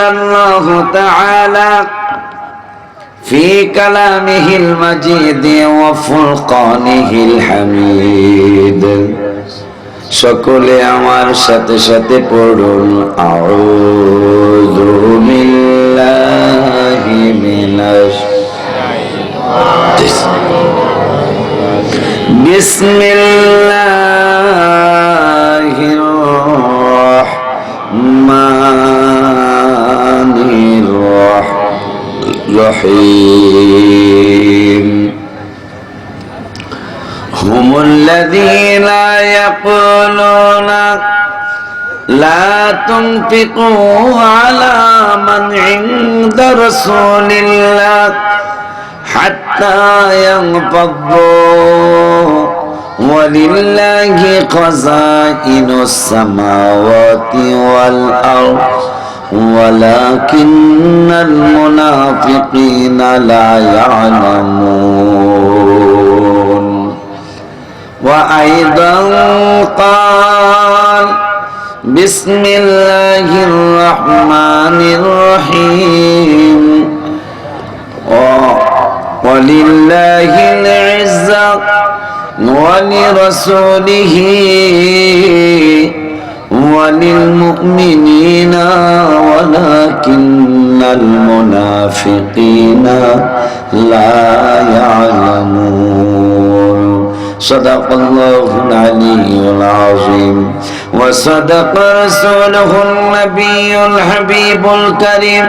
الله تعالى في كلامه المجيد وفرقانه الحميد সকলে আমার সাথে সাথে পড়ুন আউযু বিল্লাহি মিনাশ বিসমিল্লাহির রহমানির রহিম هم الذين يقولون لا تنفقوا على من عند رسول الله حتى ينفضوا ولله خزائن السماوات والأرض ولكن المنافقين لا يعلمون وأيضا قال بسم الله الرحمن الرحيم ولله العزة ولرسوله وللمؤمنين ولكن المنافقين لا يعلمون صدق الله العلي العظيم وصدق رسوله النبي الحبيب الكريم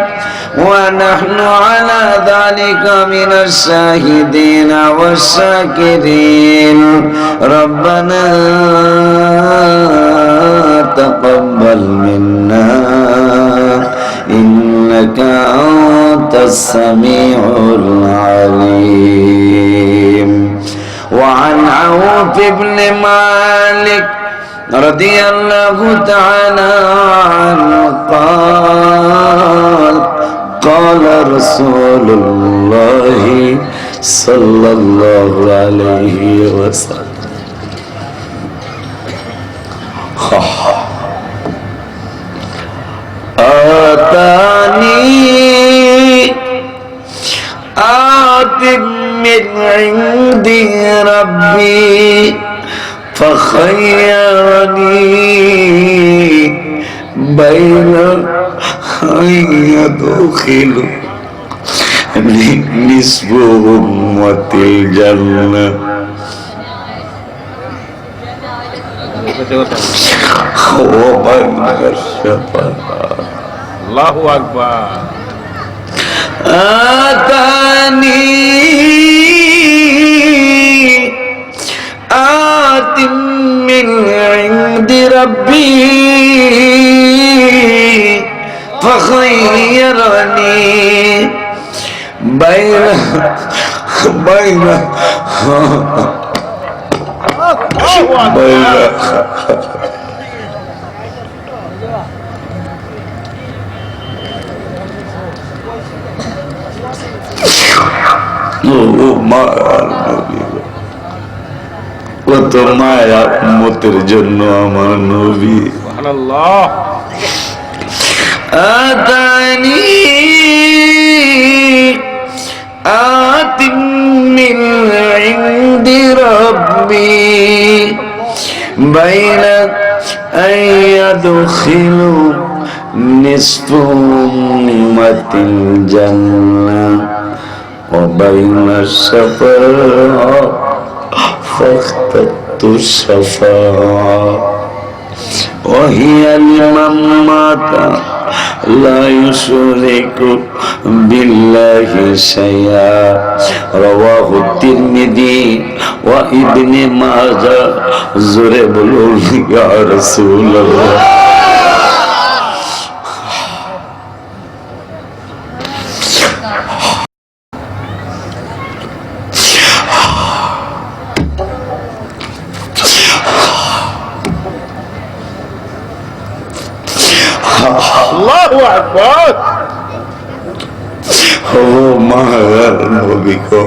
ونحن على ذلك من الشاهدين والشاكرين ربنا تقبل منا إنك أنت السميع العليم وعن عوف بن مالك رضي الله تعالى عنه قال رسول الله صلى الله عليه وسلم آتاني آت من عند ربي فخيرني بين أن يدخل نصف أمة الجنة ومن الشفاعة الله أكبر آتاني آت من عند ربي فخيرني بين কত মায়া উম্মতের জন্য আমার নবী সুবহানাল্লাহ আতানি আতিম মিন ইনদি রাব্বি বাইনা আয়াদখিলু নিসফু উম্মাতিল জান্নাহ ওয়া বাইনা সাফা'a فاخترت الشفاعة وهي لمن مات لا يشرك بالله شيئا رواه الترمذي وابن ماجه زره بولون يا رسول الله Allahu Akbar. Oh mahal Nabi ko.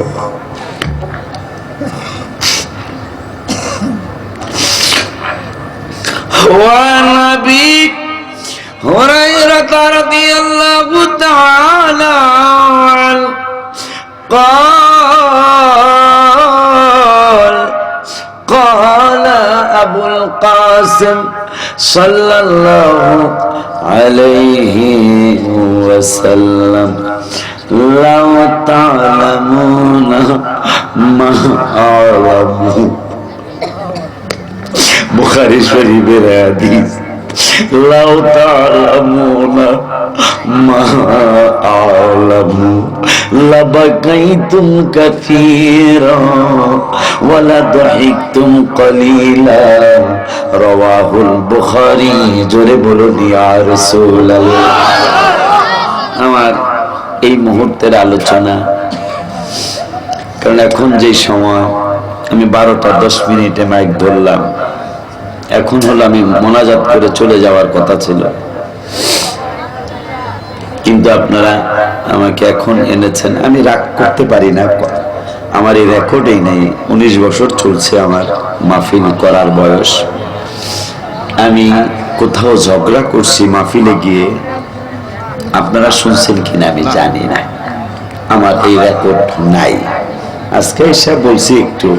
وعن أبي هريرة رضي الله تعالى عنه قال أبو القاسم صلى الله عليه وسلم لو تعلمون ما أعلم Bukhari শরীফের হাদিস লাউ তা'লামুনা মা আ'লামু লাবাকাইতুম কাসীরা ওয়া লাদহিকতুম কলিলা রাওয়াহুল বুখারী। জোরে বলুন ইয়া রাসূলুল্লাহ। আমার এই মুহূর্তের আলোচনা, কারণ এখন যে সময় আমি 12টা 10 মিনিটে মাইক ধরলাম, এখন হলো আমি মোনাজাত করে চলে যাওয়ার কথা ছিল, কিন্তু আপনারা আমাকে এখন এনেছেন। আমি রাগ করতে পারি না, আমার এই রেকর্ডেই নেই। 19 বছর চলছে আমার মাহফিল করার বয়স। আমি কোথাও ঝগড়া করছি মাহফিলে গিয়ে, আপনারা শুনছেন কিনা আমি জানি না, আমার এই রেকর্ড নাই। আজকে এসে বলছি একটু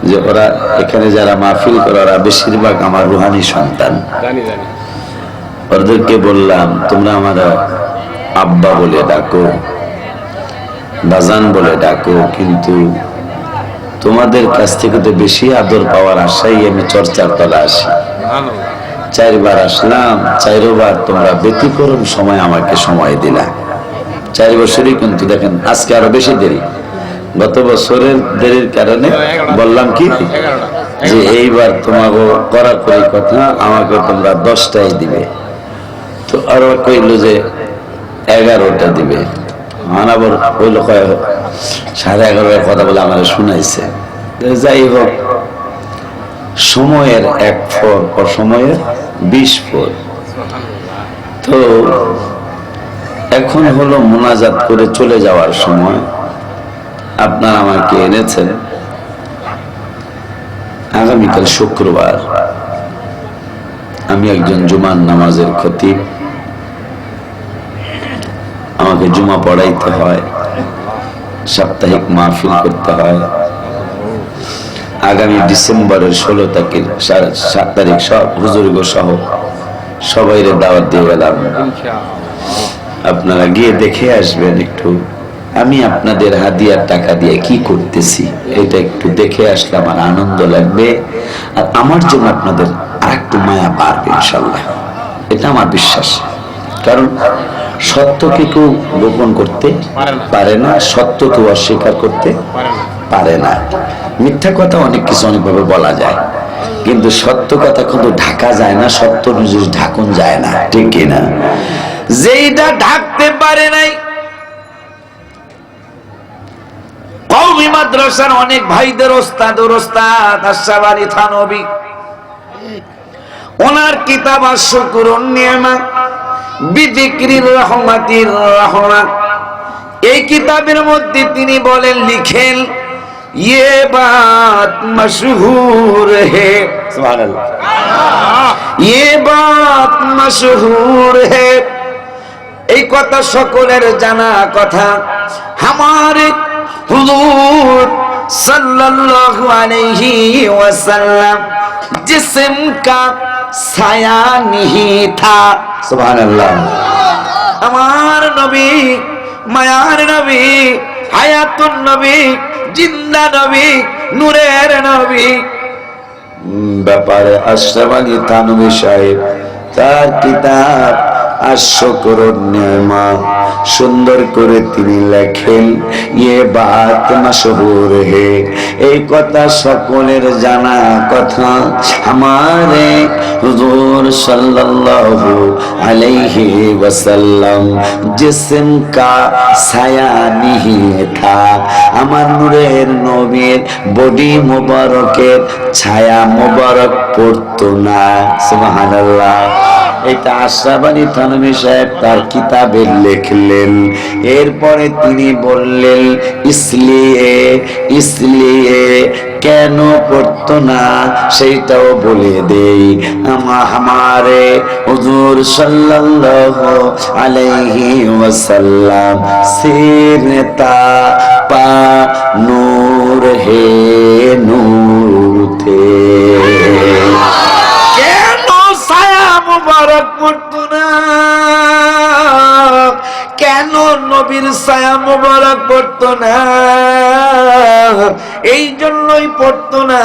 যে ওরা এখানে যারা মাহফিল করে ওরা বেশিরভাগ আমার রুহানি সন্তান। ওদেরকে বললাম তোমরা আমার আব্বা বলে ডাকো, বাজান বলে ডাকো, কিন্তু তোমাদের কাছ থেকে তো বেশি আদর পাওয়ার আশাই আমি চর্চার তলা আসি। 4 বার আসলাম, 4 বার তোমরা ব্যতিক্রম সময় আমাকে সময় দিলা। 4 বছরই কিন্তু দেখেন আজকে আরো বেশি দেরি। গত বছরের দেরির কারণে বললাম কি যে এইবার তোমাকে কড়াকড়ি কথা, আমাকে তোমরা 10টাই দিবে। তো আরো কইলো যে 11টা দিবে। মানাবর কইলো 11:30 কথা বলে আমার শুনাইছে। যাই হোক, সময়ের 1 ফর অসময়ের 20 ফর। তো এখন হলো মোনাজাত করে চলে যাওয়ার সময়। আপনারা আমাকে এনেছেন আগামীকাল শুক্রবার, আমি একজন জুমার নামাজের খতিব, আমাকে জুমা পড়াইতে হয়, সাপ্তাহিক মাহফিল করতে হয়। আগামী ডিসেম্বরের 16 তারিখ 7 তারিখ সব হুজুরগ সহ সবাইরে দাওয়াত দিয়ে গেলাম, আপনারা গিয়ে দেখে আসবেন একটু। আমি আপনাদের হাদিয়ার টাকা দিয়ে কি করতেছি এটা একটু দেখে আসলে আমার আনন্দ লাগবে, আর আমার জন্য আপনাদের আরেকটু মায়া বাড়বে ইনশাআল্লাহ, এটা আমার বিশ্বাস। কারণ সত্যকে কেউ গোপন করতে পারে না, সত্য কেউ অস্বীকার করতে পারে না। মিথ্যা কথা অনেক কিছু অনেকভাবে বলা যায়, কিন্তু সত্য কথা কিন্তু ঢাকা যায় না, সত্য জিনিস ঢাকুন যায় না, ঠিক কিনা? যেইটা ঢাকতে পারে নাই, কওমি মাদ্রাসার অনেক ভাইদের ওস্তাদ আশরাফ আলী থানভী, ওনার কিতাব আশ-শুকরুন নি'মা বিযিকরির রাহমাতির রাহমা, এই কিতাবের মধ্যে তিনি বলেন, লিখেন ये बात मशहूर है, सुभान अल्लाह, ये बात मशहूर है, এই কথা সকলের জানা কথা। हमारे हुजूर सल्लल्लाहु अलैहि वसल्लम जिस्म का साया नहीं था, सुभान अल्लाह। আমার নবী, মায়ার নবী, হায়াতুন নবী, জিন্দা নবী, নূরের নবী। ব্যাপারে আশরাফ আলী থানভী সাহেব তার কিতাব আশ-শুকরুন নি'মা সুন্দর করে তিনি লেখেন, ये बात मशहूर है, এই কথা সকলের জানা কথা। हमारे हुजूर सल्लल्लाहु अलैहि वसल्लम जिस्म का साया नहीं था, আমার নূরের নবীর বডি মোবারকের ছায়া মোবারক পড়তো না, সুবহানাল্লাহ। এটা আশরাফ আলী থানভী সাহেব তার কিতাবে লিখলেন। এরপরে তিনি বললেন ইসলিয়ে ইসলিয়ে কেন পড়তো না সেইটাও বলে দেই। আমারে হুজুর সাল্লাল্লাহু আলাইহি ওয়াসাল্লাম সিরতা পা নূর হে নূর থে। কেন ছায়া মুবারক পড়তো না? কেন নবীর ছায়া মুবারক পড়তো না? এই জন্যই পড়তো না,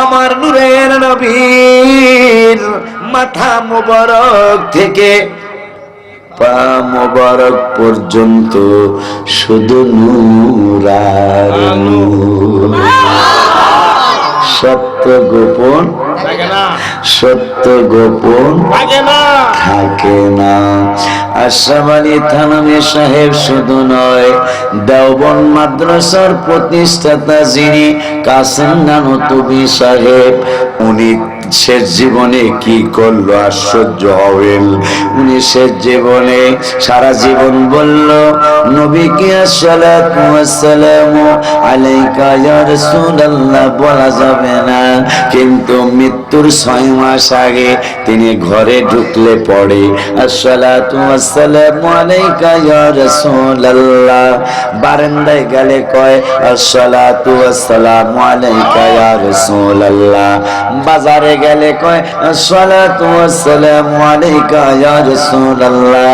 আমার নূরের নবীর মাথা মুবারক থেকে পা মুবারক পর্যন্ত শুধু নূর আর নূর। সত্য গোপন সত্য গোপন থাকে না। আশরাফ আলী থানভী সাহেব শুধু নয়, দেওবন্দ মাদ্রাসার প্রতিষ্ঠাতা যিনি কাসেম নানতুবি সাহেব, উনি শেষ জীবনে কি করলো আশ্চর্য হবেন। উনি শেষ জীবনে সারা জীবন বলল নবীকে আসসালাতু ওয়াসসালামু আলাইকা ইয়া রাসূলুল্লাহ বলা যাবে না, কিন্তু মৃত্যুর 6 মাস আগে তিনি ঘরে ঢুকলে পড়ে আসসালাতু ওয়াসসালামু আলাইকা ইয়া রাসূলুল্লাহ। বারান্দায় গেলে কয় আসসালাতু ওয়াসসালামু আলাইকা ইয়া রাসূলুল্লাহ। বাজারে গেলে কয় আসসালাতু ওয়াসসালামু আলাইকা ইয়া রাসূলুল্লাহ।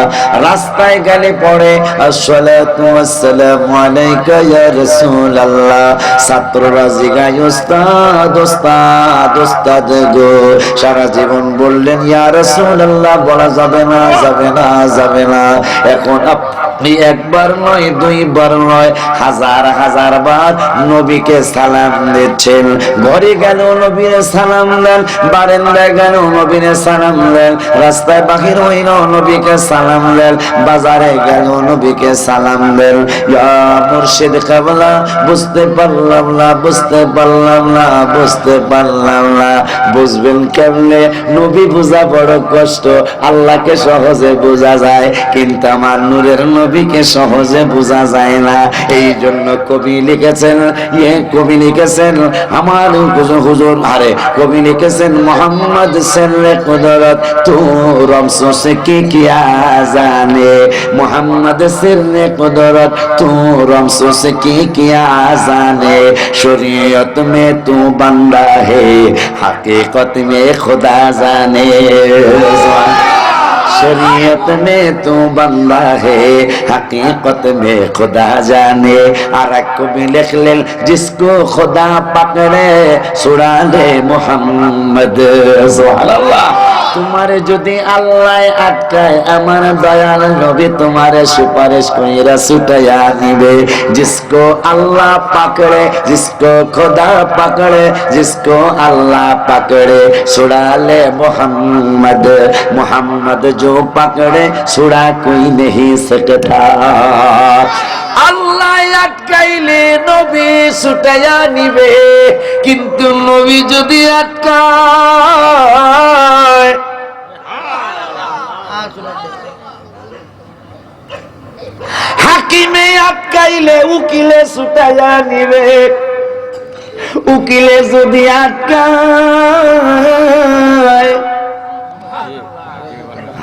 রাস্তায় গেলে পড়ে আসসালাতু ওয়াসসালামু আলাইকা ইয়া রাসূলুল্লাহ। ছাত্ররা জিজ্ঞাসা ওস্তাদ ওস্তাদ ওস্তাদ গো, সারা জীবন বললেন ইয়া রাসূলুল্লাহ বলা যাবে না যাবে না যাবে না। এখন আপনি একবার নয় দুইবার নয় হাজার হাজার বার নবীকে সালাম দিচ্ছেন। ঘরে গেল নবীরে সালাম দেন, বারান্দায় গেল নবীরে সালাম দেন, রাস্তায় বাহির হইল নবীকে সালাম দেন, বাজারে গেল নবীকে সালাম দেন। ইয়া মুর্শিদ কাবলা বুঝতে পারলাম না বুঝতে পারলাম না বুঝতে পারলাম না। বুঝবেন কেমনে? নবী বোঝা বড় কষ্ট, আল্লাহকে সহজে বোঝা যায়, কিন্তু আমার নূরের নবীকে সহজে বোঝা যায় না। এই জন্য কবি লিখেছেন কবি লিখেছেন আমার হুজুর আরে কবি লিখেছেন মোহাম্মদ সেরে কুদরত তু রমসো সে কি কিয়া জানে। মোহাম্মদ সেরে কুদরত তু রমসো সে কি কিয়া জানে। শरीयत में तू बंदा है हकीकत में खुदा जाने। शरीयत में तू बंदा है हकीकत में खुदा जाने। और कभी लिख ले जिसको खुदा पकड़े सुड़ा ले मोहम्मद सुभानाल्लाह। तुम्हारे যদি আল্লাহ আটকায় আমার দয়াল নবী তোমারে সুপারিশ কইরা ছুটাইয়া নিবে। जिसको अल्लाह पकड़े जिसको खुदा पकड़े जिसको अल्लाह पकड़े छुड़ा ले मोहम्मद। मोहम्मद जो पकड़े छुड़ा कोई नहीं सकता। আল্লাহ আটকাইলে নবী ছুটাইয়া নিবে, কিন্তু নবী যদি আটকায় হাকিমে আটকাইলে উকিলে ছুটাইয়া নিবে। উকিলে যদি আটকায়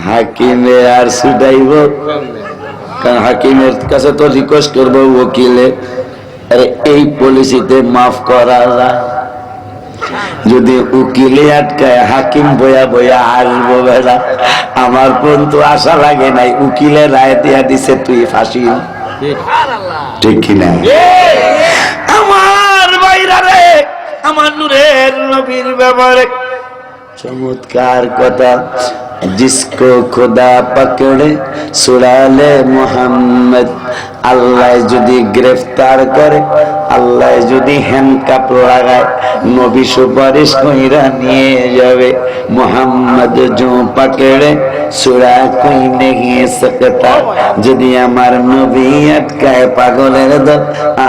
হাকিমে আর ছুটাইব, কারণ হাকিমের কাছে তো রিকোয়েস্ট করবো উকিলে আরে এই পলিসিতে মাফ করা যায়। যদি উকিলে আটকায় হাকিম বয়া বয়া আসবো বেড়া, আমার পর্যন্ত আশা লাগে নাই, উকিলে রায় দিয়া দিছে তুই ফাঁসি, ঠিক কিনা? আমার বাইরা রে আমার নূরের নবীর ব্যাপারে চমৎকার কথা। जिसको खुदा पकड़े छुड़ा ले मोहम्मद। আল্লাহ যদি গ্রেফতার করে, আল্লাহ যদি হ্যান্ডকাপ লাগায়, নবী সুপারিশ কইরা নিয়ে যাবে। মোহাম্মদ जो पकड़े সুরা কোই নেহি সকতা, যদি আমার নবী আটকায় পাগলের দল,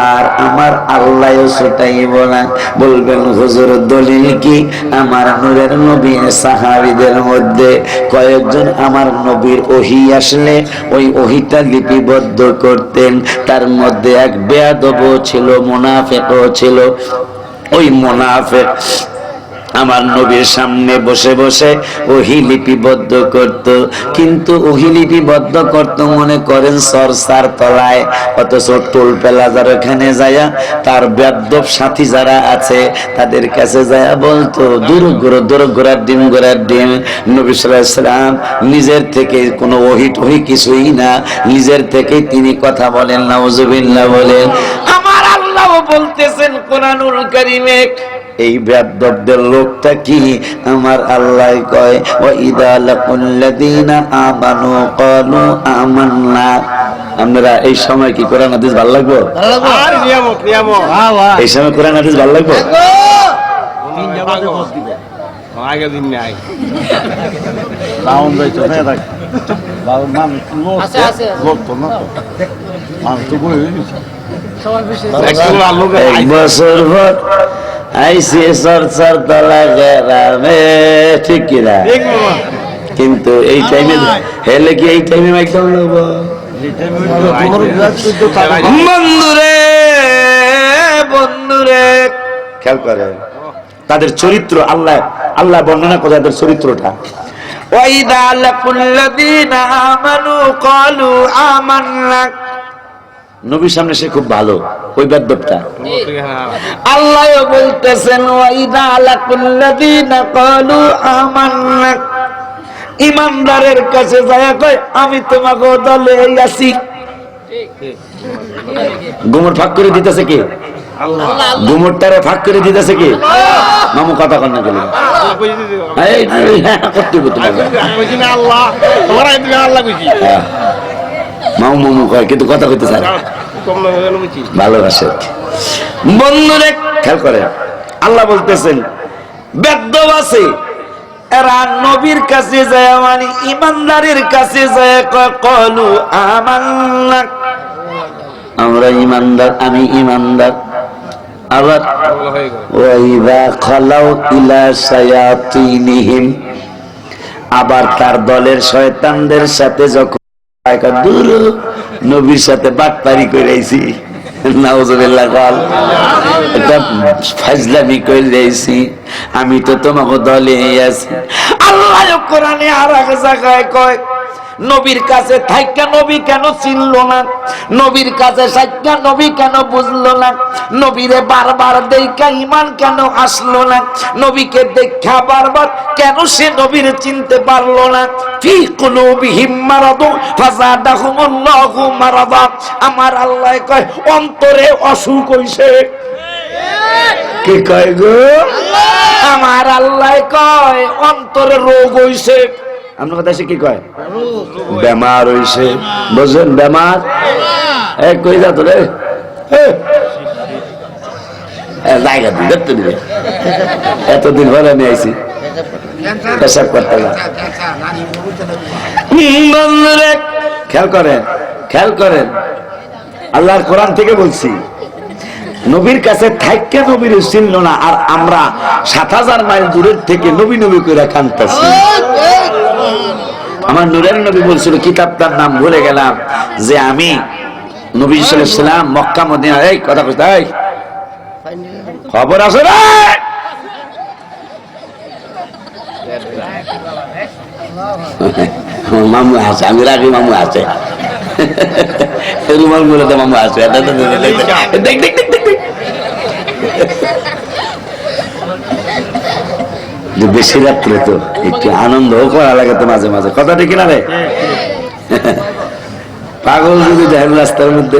আর আমার আল্লাহও ছুটাইব না। বলবেন হুজুর দলিল কি? আমার নূরের নবী সাহাবীদের মধ্যে কয়েকজন আমার নবীর ওহী আসলে ওই ওহীটা লিপিবদ্ধ করতেন, তার মধ্যে এক বেয়াদবও ছিল, মুনাফিকও ছিল। ওই মুনাফিক আমার নবীর সামনে বসে বসে ওহী লিপিবদ্ধ করত, কিন্তু ওহী লিপিবদ্ধ করত মনে করেন সরসার তলায়, অথচ টোল প্লাজার ওখানে যায়া তার বেয়াদব সাথী যারা আছে তাদের কাছে যায়া বলতো দূর গোড়ার ডিম গোড়ার ডিম। নবী সাল্লাল্লাহু আলাইহি ওয়াসাল্লাম নিজের থেকে কোনো ওহী টহি কিছুই না, নিজের থেকে তিনি কথা বলেন, নাউজুবিল্লাহ বলেন। আমার আল্লাহ বলতেছেন কোরআনুল কারীমে, এই বেয়াদবদের লোকটা কি? আমার আল্লাহ কয় ওয়া ইযা লাকুল্লাযীনা আমানু ক্বালু আমান্না। আমরা এই সময় কি কোরআন হাদিস ভালো লাগবে? আর নিয়ামত এই সময় কোরআন হাদিস ভালো লাগবে? আগে দিন নাই Down যাইতো না দেখ বাবু মান লোক লোক তো না মান তো কই এক বছর পর আইসি সরসার তলা গ্রামে, ঠিক কিনা? কিন্তু এই টাইমে হেলে কি এই টাইমে মাইকটাও নেব? বন্ধুরে বন্ধুরে খেয়াল করে তাদের চরিত্র, আল্লাহ আল্লাহ বর্ণনা করে তাদের চরিত্রটা। ওয়াইদা লাকুল্লাযীনা আমানু ক্বালু আমান্না, নবীর সামনে সে খুব ভালো, ওই বেয়াদবটা। আল্লাহও বলতেছেন ওয়াইদা লাকুল্লাযীনা ক্বালু আমান্না, ঈমানদারের কাছে যায় কয় আমি তোমাকে দলে আছি। গুমর ফাঁক করে দিতেছে কে? গুমরটারে ফাঁক করে দিতেছে কে? মামু কথা কর না গেল মামু মামু কয় কিন্তু কথা কইতে চায়, ভালোবাসে। বন্ধুরে খেয়াল করে আল্লাহ বলতেছেন বেয়াদব আছে এরা নবীর কাছে যায়, মানে ঈমানদারের কাছে যায় ক্বালু আমান্না, আমরা ঈমানদার, আমি ঈমানদার। আবার ওয়াইদা খালাউ ইলা শায়াতিনিহিম, আবার তার দলের শয়তানদের সাথে যখন দূর নবীর সাথে বাটপারি কইরাইছি, নাউজুবিল্লাহ কল, এটা ফাজলামি কইরাইছি, আমি তো তোমাকে দলে আছি। আল্লাহ কোরআনে আর এক জায়গায় কয় নবীর কাছে থাইকা নবী কেন চিনল না, নবীর কাছে সাইকা নবী কেন বুঝলো না, নবীরে বারবার দেখা ঈমান কেন আসলো না, নবীকে দেখা বারবার কেন সে নবীর চিনতে পারলো না। ফি কুলুবিহিম মারাদুন ফাযাদাহুমুল্লাহু মারাদা, আমার আল্লাহ কয় অন্তরে অসুখ হইছে। কি কয় গো? আমার আল্লাহ কয় অন্তরে রোগ হইছে। আপনার কথা সে কি কয়? বেমার হইছে, বুঝলেন? বেমার কই যা তোরে জায়গা দিই দেখতে দিবে, এতদিন পরে আমি আইছি পেশাব করতে না। খেয়াল করেন খেয়াল করেন, আল্লাহর কোরআন থেকে বলছি নবীর কাছে থাইকে নবীর চিনল না, আর আমরা ৭০০০ মাইল দূরের থেকে নবী নবী করে কাঁদতেছি। আমার নূরের নবী বলছিল, কিতাবটার নাম ভুলে গেলাম, যে আমি নবী সাল্লাল্লাহু আলাইহি ওয়াসাল্লাম মক্কা মদিনা, এই কথা কইতে এই খবর আছে রে, মামু আছে, আমি রাখি মামু আছে, রুমাল গুলো তো মামু আছে, দেখ দেখ দেখ দেখ বেশি রাত্রে তো একটু আনন্দ করা লাগে তো মাঝে মাঝে, কথা ঠিক না রে? পাগল যদি যায় রাস্তার মধ্যে,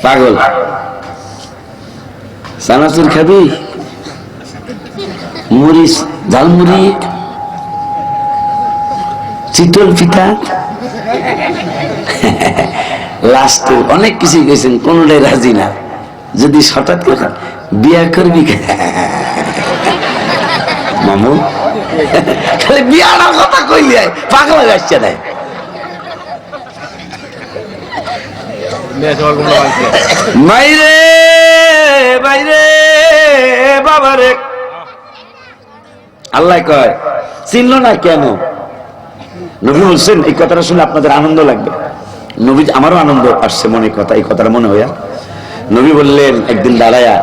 পাগল চানাচুর খাবি, মুড়ি, ঝালমুড়ি, চিতল পিঠা, লাস্টে অনেক কিছু গেছেন, কোনটাই রাজি না। যদি হঠাৎ করে বিয়া করবি মামু, খালি বিয়ার কথা কইলে পাগলা যাচ্ছে না। বাইরে বাইরে বাবারে, আল্লাহ কয় চিনল না কেন? নবী বলছেন, এই কথাটা শুনে আপনাদের আনন্দ লাগবে। নবী, আমারও আনন্দ আসছে মনে, কথা এই কথাটা মনে হইয়া। নবী বললেন একদিন দাঁড়ায়া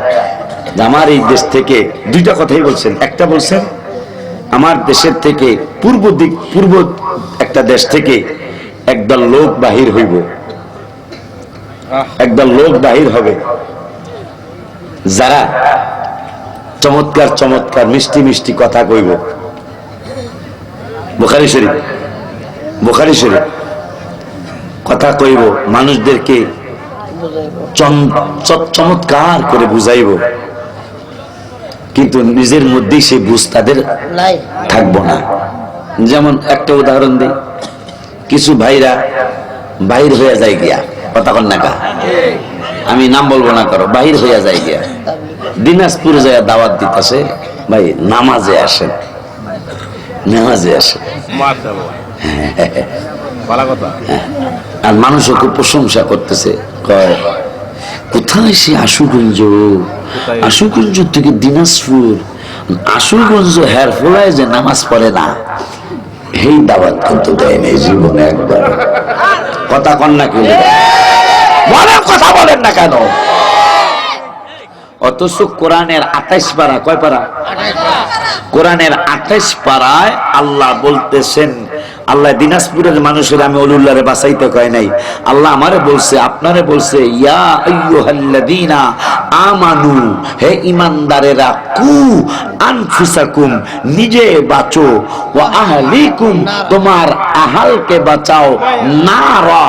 যে আমার এই দেশ থেকে, দুইটা কথাই বলছেন। একটা বলছেন আমার দেশের থেকে পূর্ব একটা দেশ থেকে একদল লোক বাহির হইব, একদল লোক বাহির হবে যারা চমৎকার চমৎকার মিষ্টি মিষ্টি কথা কইব। বুখারী শরীফ, বুখারী শরীফ। কথা কইব, মানুষদেরকে চমৎকার করে বুঝাইব, কিন্তু নিজের মধ্যেই সেই বুঝ তাদের থাকবো না। যেমন একটা উদাহরণ দিই, কিছু ভাইরা বাহির হইয়া যায় গিয়া, কথা কন না কা, আমি নাম বলবো না, কারো বাহির হইয়া যায় গিয়া দিনাজপুর যায় দাওয়াত দিতেছে, ভাই নামাজে আসেন, নামাজে আসেন। আর মানুষও খুব প্রশংসা করতেছে, কয় কোথায় সে আশুগঞ্জ, আশুগঞ্জ থেকে দিনাজপুর, আশুগঞ্জ হের ফোলায় যে নামাজ পড়ে না, এই দাওয়াত কিন্তু দেয় নেই জীবনে একবার। কথা কন না কি বলেন, কথা বলেন না কেন? অথচ কোরআনের 28 পারা, কয় পারা? কোরআনের 28 পারায় আল্লাহ বলতেছেন, আল্লাহ দিনাজপুরের মানুষের আমি অলুল্লাহরে বাঁচাইতে কয় নাই, আল্লাহ আমারে বলছে, আপনারে বলছে, ইয়া আইয়ুহাল্লাযীনা আমানু, হে ঈমানদারেরা, কু আনফুসাকুম, নিজে বাঁচো, ওয়া আহলিকুম, তোমার আহালকে বাঁচাও, নারা,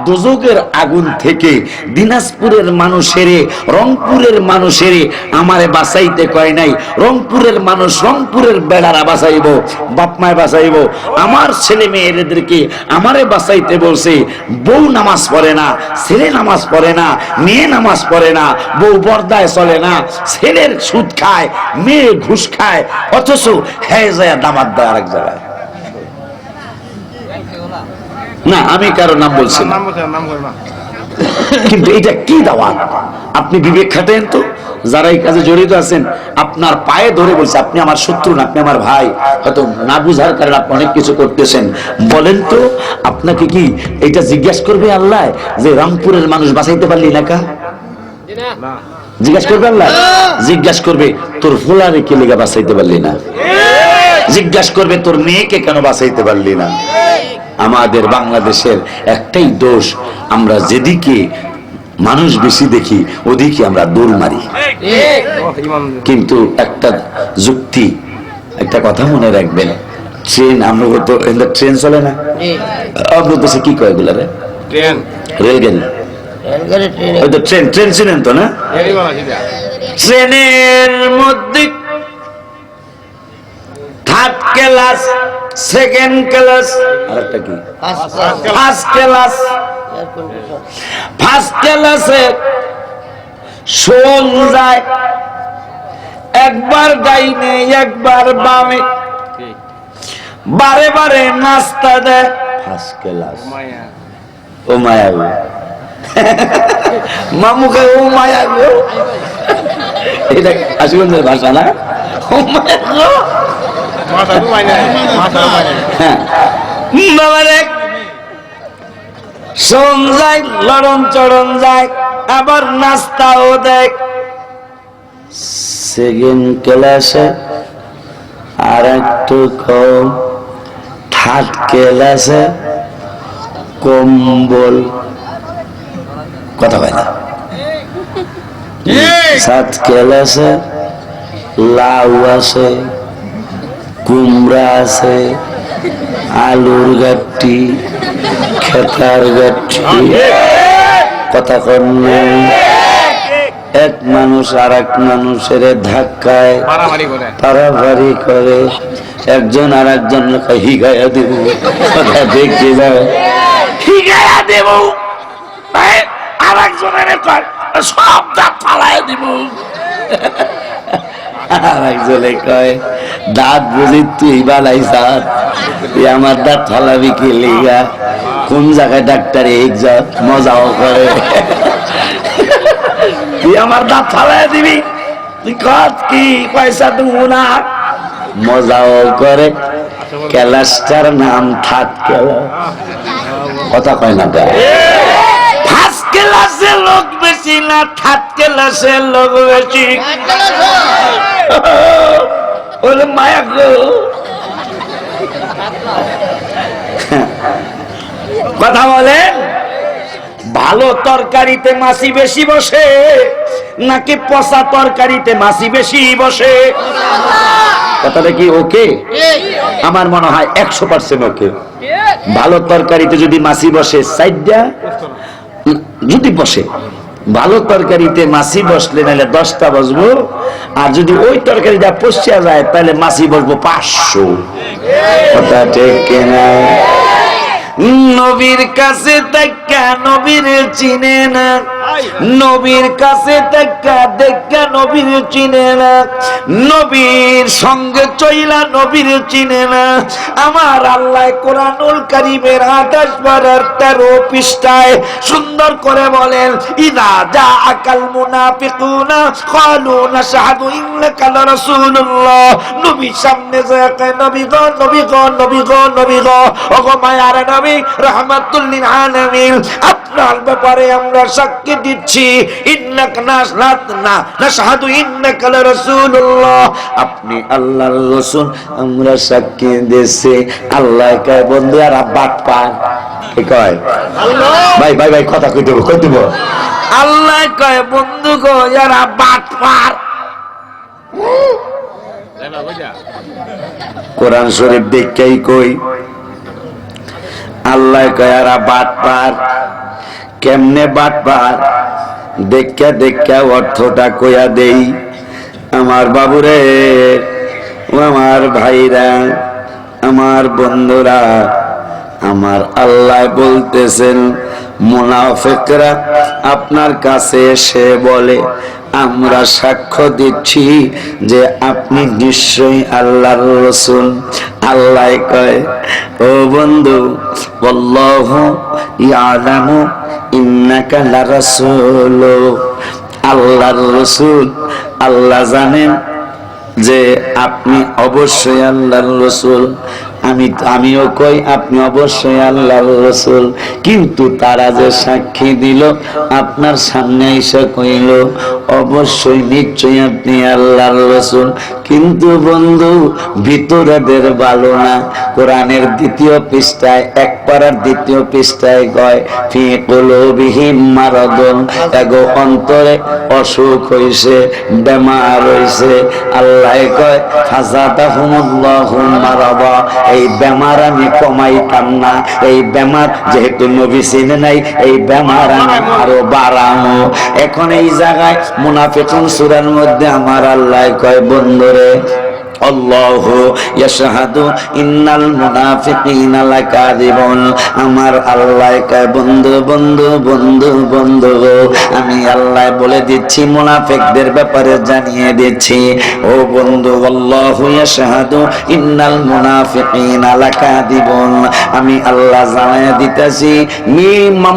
দোজখের আগুন থেকে। দিনাজপুরের মানুষেরে, রংপুরের মানুষেরে আমারে বাঁচাইতে কয় নাই, রংপুরের মানুষ রংপুরের বেড়ারা বাঁচাইব, বাপমায় বাঁচাইব। আমার ছেলে মেয়েদেরকে আমারে বাঁচাইতে বলছে। বউ নামাজ পড়ে না, ছেলে নামাজ পড়ে না, মেয়ে নামাজ পড়ে না, বউ পর্দায় চলে না, ছেলের সুদ খায়, মেয়ে ঘুষ খায়, অথচ হ্যাঁ যায় দামাত দেয় আরেক জায়গায়। না, আমি কারো নাম বলছি না, কিন্তু এটা কি দাওয়াত? আপনি বিবেক খাটেন তো, যারা এই কাজে জড়িত আছেন, আপনার পায়ে ধরে বলছে, আপনি আমার শত্রু না, আপনি আমার ভাই, হয়তো না বুঝার কারণে আপনি অনেক কিছু করতেছেন। বলেন তো, আপনাকে কি এটা জিজ্ঞাসা করবে আল্লাহ যে রংপুরের মানুষ বাঁচাইতে পারলি না কা? জিজ্ঞাসা করবে আল্লাহ? জিজ্ঞাসা করবে তোর ফুলারে কে লেগে বাঁচাইতে পারলি না, জিজ্ঞাসা করবে তোর মেয়েকে কেন বাঁচাইতে পারলি না। আমাদের বাংলাদেশের একটাই দোষ, আমরা যেদিকে মানুষ বেশি দেখি ওদিকে আমরা দৌড় মারি। কিন্তু একটা যুক্তি, একটা কথা মনে রাখবেন, ট্রেন, আমরা তো ট্রেন চলে না, আমরা দেশে কি কয় এগুলা রে? রেলগাড়ি, হয়তো ট্রেন, ট্রেন চিনেন তো না? ট্রেনের মধ্যে থার্ড ক্লাস, সেকেন্ড ক্লাস, আর একটা কি ফার্স্ট ক্লাস। ফার্স্ট ক্লাসে শোন যায়, একবার ডাইনে একবার বামে, বারে বারে নাস্তা দেয়। ফার্স্ট ক্লাস, ও মায়া গো, মামুকে ও মায়া গো, এটা আশুগঞ্জের ভাষা না? ও মায়া গো, বাবারে শোন যায়, লড়ন চড়ন যায়, আবার নাস্তাও দেয়। সেকেন্ড ক্লাসে আর একটু কম, থার্ড ক্লাসে কম্বল, কথা হয় না। সাত ক্লাসে লাউ আছে, কুমড়া আছে, আলুর গাঠি, খেতার গাঠি, কথা কন না। এক মানুষ আর এক মানুষের ধাক্কায় পারাপারি করে, একজন আর একজন হিগাইয়া দেব, কথা দেখতে যায়, হিগাইয়া দেব, আর একজনের সব দাঁত ফালাই দিব। আর একজনে কয় দাঁত বুঝি তুই বানাইছা, তুই আমার দাঁত ফালাবি কি লিগা? কোন জায়গায় ডাক্তার এই মজাও করে, তুই আমার দাঁত ফালাই দিবি, তুই কত কি পয়সা দেবো না, মজাও করে। ক্যালাসটার নাম থার্ড ক্লাস, কথা কয় না গায়ে। ফার্স্ট ক্লাসে লোক বেশি না থার্ড ক্লাসে লোক বেশি। ওরে মায়া গো, কথা বলেন, ভালো তরকারিতে মাছি বেশি বসে নাকি পচা তরকারিতে মাছি বেশি বসে? কথাটা কি ওকে? আমার মনে হয় 100% ওকে। ভালো তরকারিতে যদি মাছি বসে সাইডটা যদি বসে, ভালো তরকারিতে মাছি বসলে নাহলে 10টা বসবো, আর যদি ওই তরকারিটা পচিয়া যায় তাহলে মাছি বসবো 500। কথা ঠিক কিনা? নবীর কাছে দেখা নবীর চিনে না, নবীর কাছে দেখা দেখা নবীর চিনে না, নবীর সঙ্গে চইলা নবীর চিনে না। আমার আল্লাহ কোরআনুল কারীমের 28 পারার 13 পৃষ্ঠায় সুন্দর করে বলেন, ইদা জাআকাল মুনাফিকুনা ক্বালু নাশহাদু ইন্নাকা লারাসূলুল্লাহ। নবী সামনে যায়, নবী গো নবী গো নবী গো নবী গো, ওগো মায়ার নবী রাহমাতুল লিল আলামিন, আপনার ব্যাপারে আমরা সাক্ষী দিচ্ছি, ইন্নাকা নাশহাদু ইন্নাকা লারাসূলুল্লাহ, আপনি আল্লাহর রাসূল, আমরা সাক্ষী দিছি। আল্লাহ কয় বন্ধু আর বাট পার, কি কয়? ভাই ভাই ভাই কথা কই দেব, কই দেব। আল্লাহ কয় বন্ধু গো যারা বাট পার। কোরআন শরীফ দেখাই কই আল্লাহ কয় আর বাট পার। কেমনে বাট পার? দেখা দেখা অর্থটা কইয়া দেই। আমার বাবুরে, আমার ভাইরা, আমার বন্ধুরা, আমার আল্লাহ বলতেছেন মুনাফিকরা আপনার কাছে এসে বলে, আমরা সাক্ষ্য দিচ্ছি যে আপনি নিশ্চয়ই আল্লাহর রাসূল। আল্লাহ কয় ও বন্ধু, আল্লাহু ইয়ালামু ইন্নাকা লারাসূল, আল্লাহর রাসূল, আল্লাহ জানেন যে আপনি অবশ্যই আল্লাহর রাসূল। আমিও কই আপনি অবশ্যই আল্লাহর রাসূল, কিন্তু তারা যে সাক্ষী দিল আপনার সামনে এসে কইল অবশ্যই নিশ্চয়ই আপনি আল্লাহর রাসূল, কিন্তু বন্ধু ভিতরেদের ভালো না। কোরআনের 2য় পৃষ্ঠায়, 1 পারার 2য় পৃষ্ঠায় কয় ফি কুলুবিহিম মারাদুন, এগো অন্তরে অসুখ হইছে, বেমার হইছে। আল্লাহ কয় ফাযাদাহুমুল্লাহু মারাদা, এই বেমার আমি কমাইতাম না, এই বেমার যেহেতু নবী চিনে নাই, এই বেমার আমি আরো বাড়ামো। এখন এই জায়গায় মুনাফিকুন সূরার মধ্যে আমার আল্লাহ কয় বন্ধুরে, আল্লাহু ইয়াশহাদু ইন্নাল মুনাফিকিনা লাকাযিবুন, আমার আল্লাহ কয় বন্ধু বন্ধু বন্ধু বন্ধু, আমি আল্লাহ বলে দিচ্ছি, মুনাফিকদের ব্যাপারে জানিয়ে দিচ্ছি। ও বন্ধু, আল্লাহু ইয়াশহাদু ইন্নাল মুনাফিকিনা লাকাযিবুন, আমি আল্লাহ জানিয়ে দিতেছি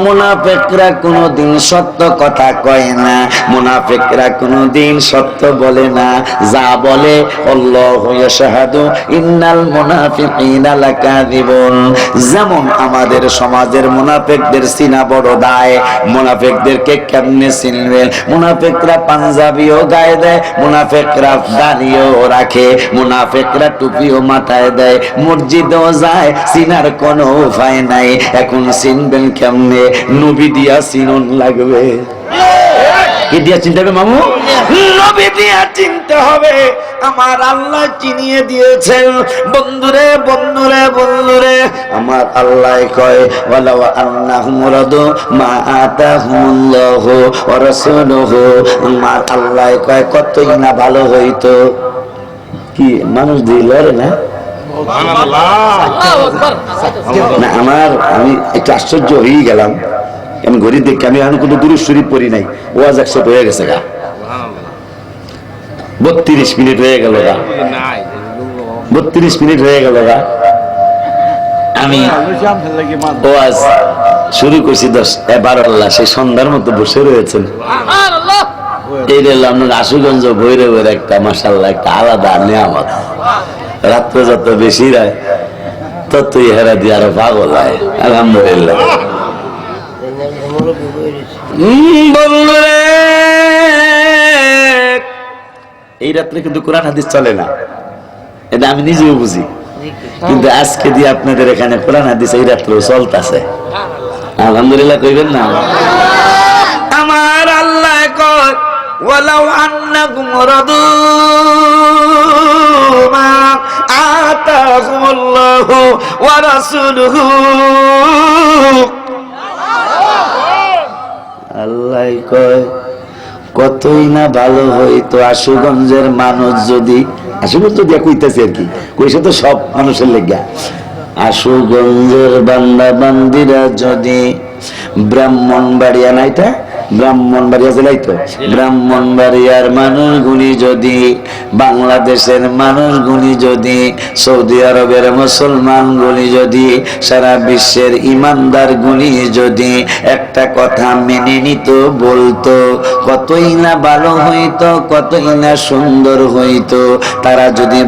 মুনাফিকরা কোনদিন সত্য কথা কয় না, মুনাফিকরা কোনদিন সত্য বলে না, যা বলে আল্লাহ ইন্নাল মুনাফিকিনা লাকাযিবুন। যেমন আমাদের সমাজের মুনাফিকদের চিনা বড় দায়। মুনাফিকদেরকে কেমনে চিনবে? মুনাফিকরা পাঞ্জাবিও গায়ে দেয়, মুনাফিকরা দাড়িও রাখে, মুনাফিকরা টুপিও মাথায় দেয়, মসজিদেও যায়, চিনার কোনো উপায় নাই। এখন চিনবেন কেমনে? নবী দিয়া চিনুন লাগবে। কি দিয়া চিনতে হবে মামু? নবী দিয়া চিনতে হবে। আমার আল্লাহ চিনিয়ে দিয়েছেন। বন্ধুরে বন্ধুরে বন্ধুরে, আমার আল্লাহ কয় ওয়ালাউ আন্নাহুম রাদু মা আতাহুমুল্লাহু ওয়া রাসূলুহু, আমার আল্লাহ কয় কতই না ভালো হইতো। কি মানুষ দিল রে না? না আমি একটু আশ্চর্য হয়ে গেলাম। আমি ঘড়ি দেখি, আমি এখন কোনো দুরূদ শরীফ পড়ি নাই, ওয়াজ একসাথে হয়ে গেছে গা। 32 মিনিট হয়ে গেল গা, নাই 32 মিনিট হয়ে গেল গা। আমি ওয়াজ শুরু করছি 10-12 সেই সন্ধ্যার মতো বসে রয়েছেন। এই রেলাম আশুগঞ্জ ভৈরবের একটা মাশাআল্লাহ একটা আলাদা নিয়ামত। রাত্রে যত বেশি রায় তত ইহারা দিয়ে আরো পাগল হয়। আলহামদুলিল্লাহ। বন্ধুরে, এই রাত্রে কিন্তু কোরআন হাদিস চলে না, এটা আমি নিজেও বুঝি, কিন্তু আজকে দিয়ে আপনাদের এখানে কোরআন হাদিস এই রাত্রেও চলতেছে। আলহামদুলিল্লাহ কইবেন না? আমার আল্লাহ কয় ওয়ালাউ আন্নাকুম রাদু মা আতাকুমুল্লাহু ওয়া রাসূলুহু, আল্লাহ কয় কতই না ভালো হইতো আশুগঞ্জের মানুষ যদি, আশুগঞ্জ দিয়া কইতাছি আর কি, কইছে তো সব মানুষের লেগা, আশুগঞ্জের বান্দা বান্দিরা যদি ব্রাহ্মণবাড়িয়া নাইটা ব্রাহ্মণবাড়িয়া জেলাই তো, ব্রাহ্মণবাড়িয়ার মানুষগুলি যদি, বাংলাদেশের মানুষগুলি যদি, সৌদি আরবের মুসলমানগুলি যদি, সারা বিশ্বের ইমানদারগুলি যদি একটা কথা মেনে নিত, বলতো, কতই না ভালো হইতো, কতই না সুন্দর হইতো। তারা যদি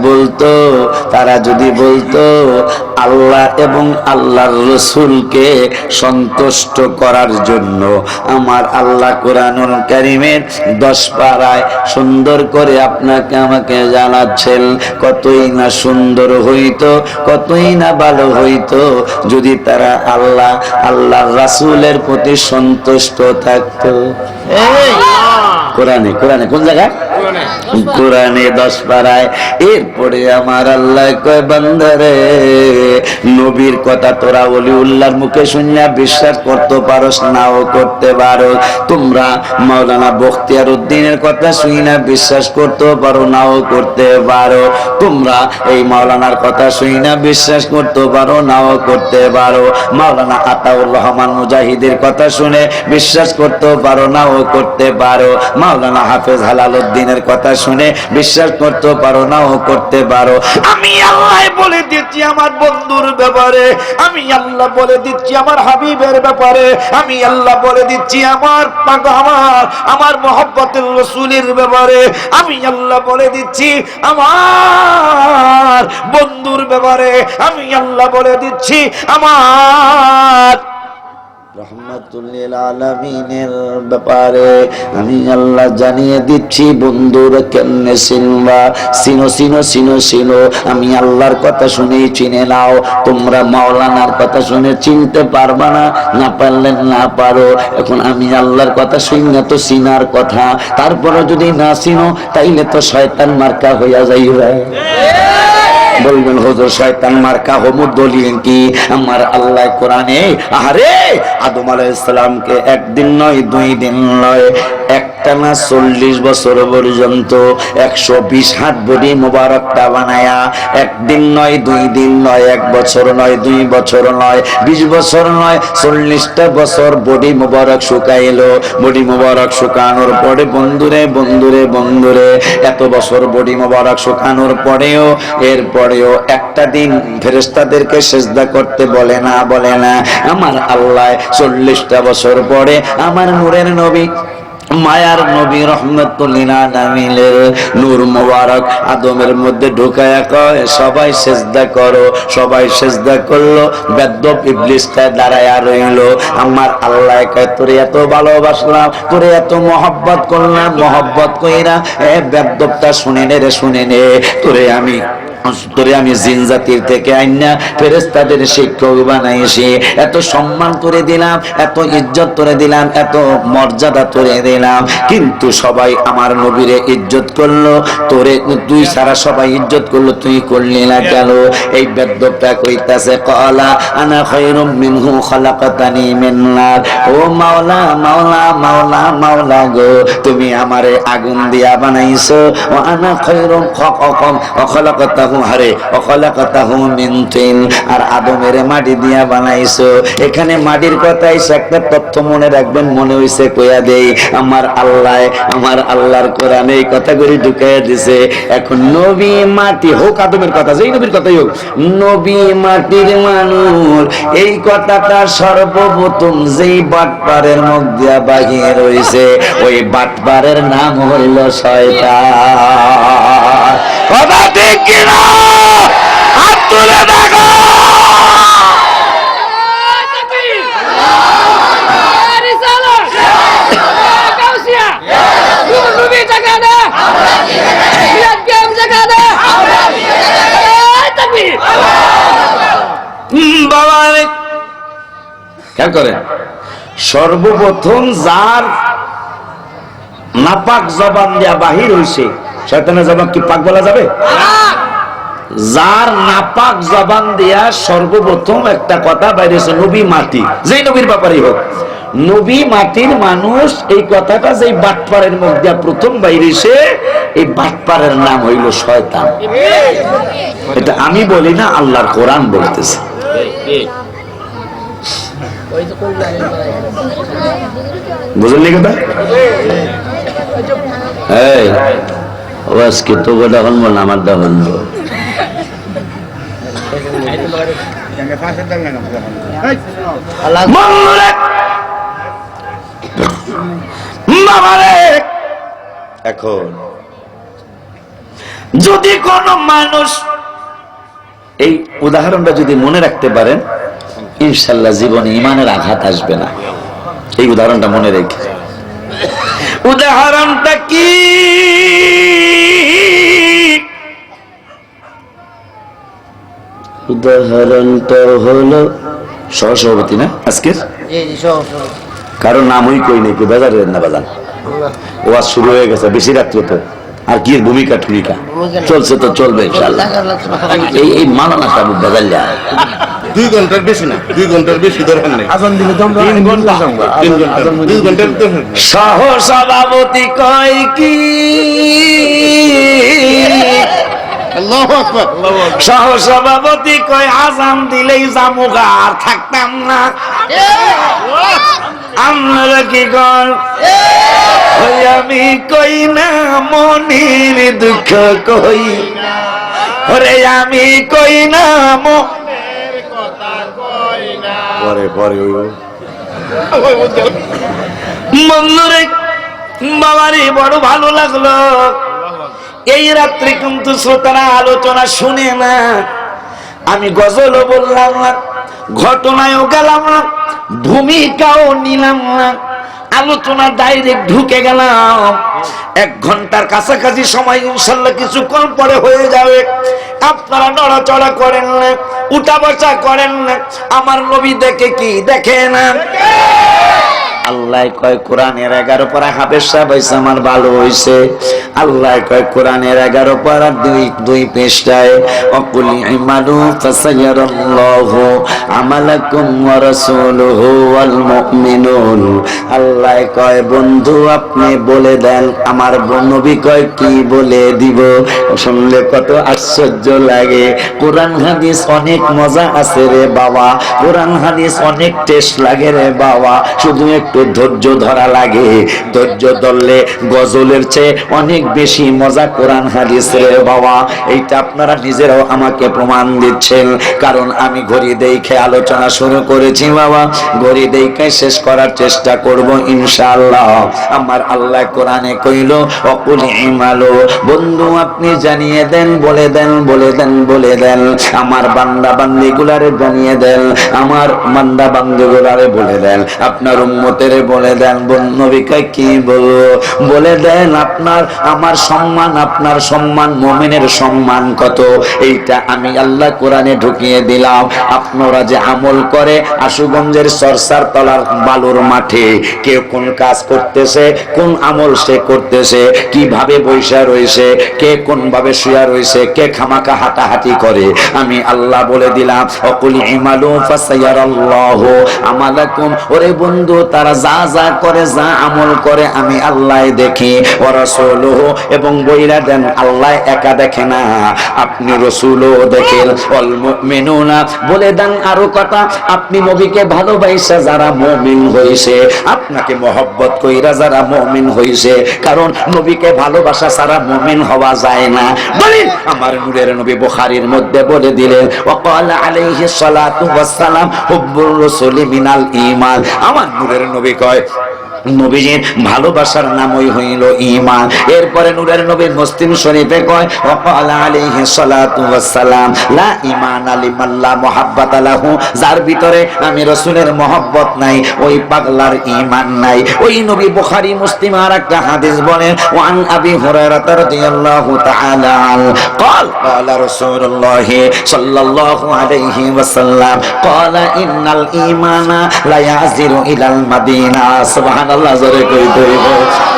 বলতো আল্লাহ এবং আল্লাহর রাসূলকে সন্তুষ্ট করার জন্য আমার আল্লাহ কোরআনুল কারীমের 10 পারায় সুন্দর করে আপনাকে আমাকে জানাচ্ছেন, কতই না সুন্দর হইতো, কতই না ভালো হইতো যদি তারা আল্লাহর রাসূলের প্রতি সন্তুষ্ট থাকতো। কোরআনে কোন জায়গায়? কোরআনে 10 পারায়। এরপরে আমার আল্লাহ কয় বান্দারে, নবীর কথা তোরা ওলিউল্লাহর মুখে শুননা বিশ্বাস করতে পারো নাও করতে পারো, তোমরা মাওলানা বখতিয়ার উদ্দিনের কথা শুনা বিশ্বাস করতে পারো নাও করতে পারো, তোমরা এই মাওলানার কথা শুনা বিশ্বাস করতে পারো নাও করতে পারো, মাওলানা আতাউর রহমান মুজাহিদের কথা শুনে বিশ্বাস করতে পারো নাও করতে পারো, মাওলানা হাফেজ হালালউদ্দিনের কথা শুনে বিশ্বাস করতে পারো নাও করতে পারো। আমি আল্লাহ বলে দিচ্ছি আমার বন্ধুর ব্যাপারে, আমি আল্লাহ বলে দিচ্ছি আমার হাবিবের ব্যাপারে, আমি আল্লাহ বলে দিচ্ছি আমার মুহাব্বতের রাসূলের ব্যাপারে, আমি আল্লাহ বলে দিচ্ছি আমার বন্ধুর ব্যাপারে, আমি আল্লাহ বলে দিচ্ছি আমার রহমাতুল্লিল আলামিনের ব্যাপারে, আমি আল্লাহ জানিয়ে দিচ্ছি বন্ধুরা কেমনে চিনবা, চিনো, আমি আল্লাহর কথা শুনেই চিনে নাও, তোমরা মাওলানার কথা শুনে চিনতে পারবা না পারলে না পারো। এখন আমি আল্লাহর কথা শুনে তো চিনার কথা, তারপরে যদি না চিনো তাইলে তো শয়তান মার্কা হইয়া যাইবে। বলবেন হুজুর শয়তান মার্কা হমু দলিল কি? আমার আল্লাহ কোরআনে আরে আদম আলাইহিস সালামকে একদিন নয় 2 দিন নয় একটানা 40 বছর পর্যন্ত 120 হাত বডি মোবারকটা বানায়া, একদিন নয় 2 দিন নয় 1 বছর নয় 2 বছর নয় 20 বছর নয় 40টা বছর বডি মোবারক শুকাইলো। বডি মোবারক শুকানোর পরে বন্ধুরে এত বছর বডি মোবারক শুকানোর পরেও এরপরেও একটা দিন ফেরেশতাদেরকে সিজদা করতে বলে না আমার আল্লাহ 40টা বছর পরে আমার নূরের নবী মায়ার নবী রহমাতুল্লিল আলামিনের নূর মোবারক আদমের মধ্যে ঢুকায়া কয় সবাই সিজদা করো। সবাই সিজদা করলো, বেদ্যপ ইবলিসটা দাঁড়ায়া রইল। আমার আল্লাহ কয় তোরে এত ভালোবাসলাম, তোরে এত মহব্বত করলাম, মহব্বত কইরা বেদ্যপটা শুনে নে তোরে আমি জিন জাতির থেকে আইনা ফেরেশতাদের শিক্ষক বানাইছি, এত সম্মান করে দিলাম, এত ইজ্জত করে দিলাম, এত মর্যাদা করে দিলাম, কিন্তু সবাই আমার নবীরে ইজ্জত করলো, তোরে তুই সারা সবাই ইজ্জত করলো, তুই করলি না কেন? এই বেদ্যপটা কইতাছে ক্বালা আনা খায়রুম মিনহু খালাকাতানি মিন নার। ও মাওলা গো, তুমি আমারে আগুন দিয়া বানাইছো, ও আনা খায়রুম খালাকাতা খালাকাতাহু হারে ওয়া খালাকাতাহু মিন তিন, আর আদমের মাটি দিয়া বানাইছো। এখানে মাটির কথা এসে একটা তথ্য মনে রাখবেন, মনে হইছে কইয়া দেই। আমার আল্লাহর কোরআনে এই কথাগুলি ঢুকাইয়া দিছে। এখন নবী মাটি হোক, আদমের কথা যেই নবীর কথাই হোক, নবী মাটির মানুষ, এই কথাটা সর্বপ্রথম যেই বাটপারের মুখ দিয়া বাহির হইছে, ওই বাটপারের নাম হইল শয়তান। কথা ঠিক কিনা? হাত তুলে দেখো। খেয়াল করেন, সর্বপ্রথম যার নাপাক জবান দিয়া বাহির হইছে, শয়তানের জবান কি পাক বলা যাবে? যার নাপাক জবান দিয়া সর্বপ্রথম একটা কথা বাইরেছে, নবী মাটি, যেই নবীর ব্যাপারই হোক, নবী মাটির মানুষ, এই কথাটা যেই বাটপারের মুখ দিয়া প্রথম বাইরেছে, এই বাটপারের নাম হইল শয়তান। এটা আমি বলি না, আল্লাহর কোরআন বলতেছে। বুঝলি কথা? এই আজকে তো গোটা হল না, আমার দা হল এখন যদি কোন মানুষ এই উদাহরণটা যদি মনে রাখতে পারেন, ইনশাল্লাহ জীবনে ঈমানের আঘাত আসবে না। এই উদাহরণটা মনে রেখে, উদাহরণটা কি? উদাহরণটা হলো সহসভাপতি না আজকে, কারণ নামই কই নাকি বাজারের না বাজান, ওয়াজ শুরু হয়ে গেছে, বেশি রাত্রে তো আর কি ভূমিকা টুমিকা চলছে, তো চলবে ইনশাআল্লাহ। এই মালানা সাহেব বাজাল্লা 2 ঘন্টার বেশি না, 2 ঘন্টার বেশি দরকার নেই। আজান দিলে তো আমরা 3 ঘন্টা, 2 ঘন্টার তো সহসভাপতি কয় কি? আল্লাহু আকবার। সহসভাপতি কয় আজান দিলেই জামুগা, আর থাকতাম না। আমরা কি কর? আমি কই না মনির দুঃখ কই, ওরে আমি কই না পরে পরে বন্ধুরে বাবারে বড় ভালো লাগলো। এই রাত্রে কিন্তু শ্রোতারা আলোচনা শুনে না, আমি গজলও বললাম না, ঘটনায়ও গেলাম না, ভূমিকাও নিলাম না, আলোচনা ডাইরেক্ট ঢুকে গেলাম। 1 ঘন্টার কাছাকাছি সময় ইনশাল্লাহ কিছুক্ষণ পরে হয়ে যাবে। আপনারা নড়াচড়া করেন না, উঠা বসা করেন না, আমার নবী দেখে কি দেখে না? আল্লাহ কয় কোরআনের 11 পারা হাফেজ সাহেব হইছে আমার ভালো হইছে। আল্লাহ কয় কোরআনের 11 পারা 2 পৃষ্ঠায় অকুল ইমানু ফাসায়ারাল্লাহু আমালাকুম ওয়া রাসূলুহু ওয়াল মুমিনুন। আল্লাহ কয় বন্ধু আপনি বলে দেন, আমার নবী কয় কি বলে দিব? শুনলে কত আশ্চর্য লাগে। কোরআন হাদিস অনেক মজা আছে রে বাবা, কোরআন হাদিস অনেক টেস্ট লাগে রে বাবা, শুধু একটু ধৈর্য ধরা লাগে। ধৈর্য ধরলে গজলের চেয়ে অনেক বেশি মজা কোরআন হাদিস রে বাবা। এইটা আপনারা নিজেরাও আমাকে প্রমাণ দিচ্ছেন, কারণ আমি ঘড়ি দেখে আলোচনা শুরু করেছি বাবা, ঘড়ি দেখে শেষ করার চেষ্টা করব ইনশাআল্লাহ। আমার আল্লাহ কোরআনে কইল অকুল ইমালু, বন্ধু আপনি জানিয়ে দেন, বলে দেন, বলে দেন, বলে দেন, আমার বান্দা বান্দীগুলারে জানিয়ে দেন, আমার বান্দা বান্দীগুলারে বলে দেন, আপনার উম্মতের বলে দেন। নবীকে কি বলবো? বলে দেন আপনার আমার সম্মান, আপনার সম্মান, মুমিনের সম্মান কত, এইটা আমি আল্লাহ কোরআনে ঢুকিয়ে দিলাম। আপনারা যে আমল করে আশুগঞ্জের সরসার তলার বালুর মাঠে, কে কোন কাজ করতেছে, কোন আমল সে করতেছে, কিভাবে বৈশা রয়েছে, কে কোন ভাবে শুয়া রয়েছে, কে খামাকা হাঁটাহাঁটি করে, আমি আল্লাহ বলে দিলাম অকুল ইমালু ফাসায়ারাল্লাহু আমালাকুম। ওরে বন্ধু তারা তারা যা যা করে, যা আমল করে আমি আল্লাহ দেখি, ওয়া রাসূলুহু এবং বইরা দেন আল্লাহ একা দেখে না, আপনি রাসূলও দেখেন। ওয়াল মুমিনুনা বলে দেন আরো কথা, আপনি নবীকে ভালোবাসা যারা মুমিন হইছে, আপনাকে মহব্বত কইরা যারা মুমিন হইছে, কারণ নবীকে ভালোবাসা ছাড়া মুমিন হওয়া যায় না। বলেন আমার নূরের নবী বুখারীর মধ্যে বলে দিলেন, ওয়াকালা আলাইহিস সালাতু ওয়াস সালাম হুব্বুর রাসূলি মিনাল ঈমান। আমার নূরের নবী কয় নবীজির ভালোবাসার নামই হইল ঈমান। এরপরে নূরের নবী মুসলিম শরীফে কয় ওয়াকালা আলাইহিস সালাতু ওয়াস সালাম লা ঈমানা লিমান লা মুহাব্বাতা লাহু, যার ভিতরে আমি রাসূলের মহব্বত নাই ওই পাগলার ঈমান নাই। ওই নবী বুখারী মুসলিম আর একটা হাদিস বলেন, ওয়ান আবি হুরায়রা রাদিয়াল্লাহু তাআলা قال قال رسول الله صلى الله عليه وسلم قال ان الايمان لا يعزل الى المدينه سبحان الله জোরে কইতে হইবে।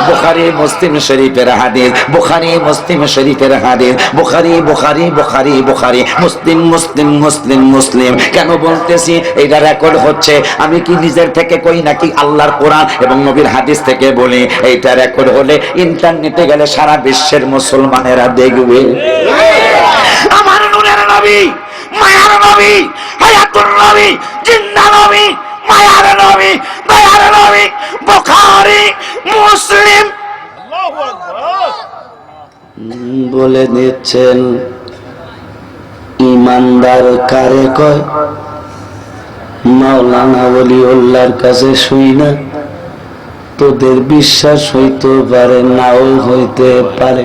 বুখারী মুসলিম শরীফের হাদিস, বুখারী মুসলিম শরীফের হাদিস, বুখারী বুখারী বুখারী বুখারী, মুসলিম মুসলিম মুসলিম মুসলিম। কেন বলতেছি? এটা রেকর্ড হচ্ছে, আমি কি নিজের থেকে কই নাকি আল্লাহর কোরআন এবং নবীর হাদিস থেকে বলি? এইটা রেকর্ড হলে ইন্টারনেটে গেলে সারা বিশ্বের মুসলমানেরা দেখবে। আমার নূরের নবী, মায়ার নবী, হায়াতুর নবী, জিন্দা নবী, মায়ার নবী, দয়ার নবী, বুখারী মুসলিম বলে দিচ্ছেন ইমানদার কারে কয়? মাওলানা ওলিউল্লাহর কাছে শুই না, তোদের বিশ্বাস হইতে পারে নাও হইতে পারে।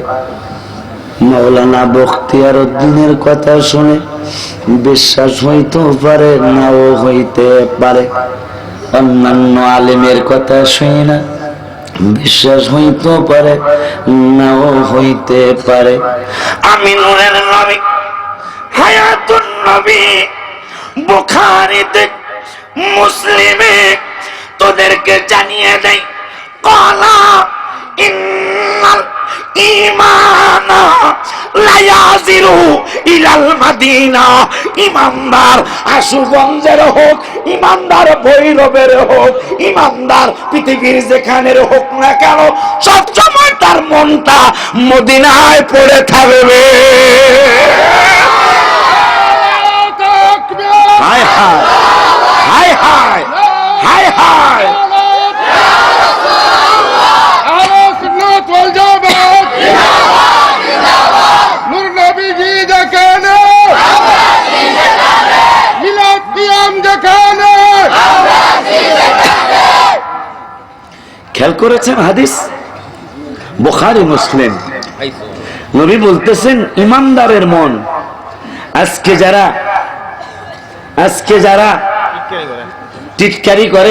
মাওলানা বখতিয়ার উদ্দিনের কথা শুনে বিশ্বাস হইতেও পারে নাও হইতে পারে, অন্যান্য আলেমের কথা শুনি না বিশ্বাস হইতেও পারে নাও হইতে পারে। আমি নূরের নবী, হায়াতুন নবী, বুখারীতে মুসলিমে তোদেরকে জানিয়ে দেই, ক্বালা ইন্নাল ঈমানা লা ইয়াজিরু ইলাল মাদিনা। ইমানদার আশুগঞ্জের হোক, ইমানদার ভৈরবের হোক, ইমানদার পৃথিবীর যেখানের হোক না কেন, সবসময় তার মনটা মদিনায় পড়ে থাকবে। হায় হায় হায় হায় হায় হায়। খেয়াল করেছেন হাদিস বুখারী মুসলিম, নবী বলতেছেন ইমানদারের মন। আজকে যারা টিটকারি করে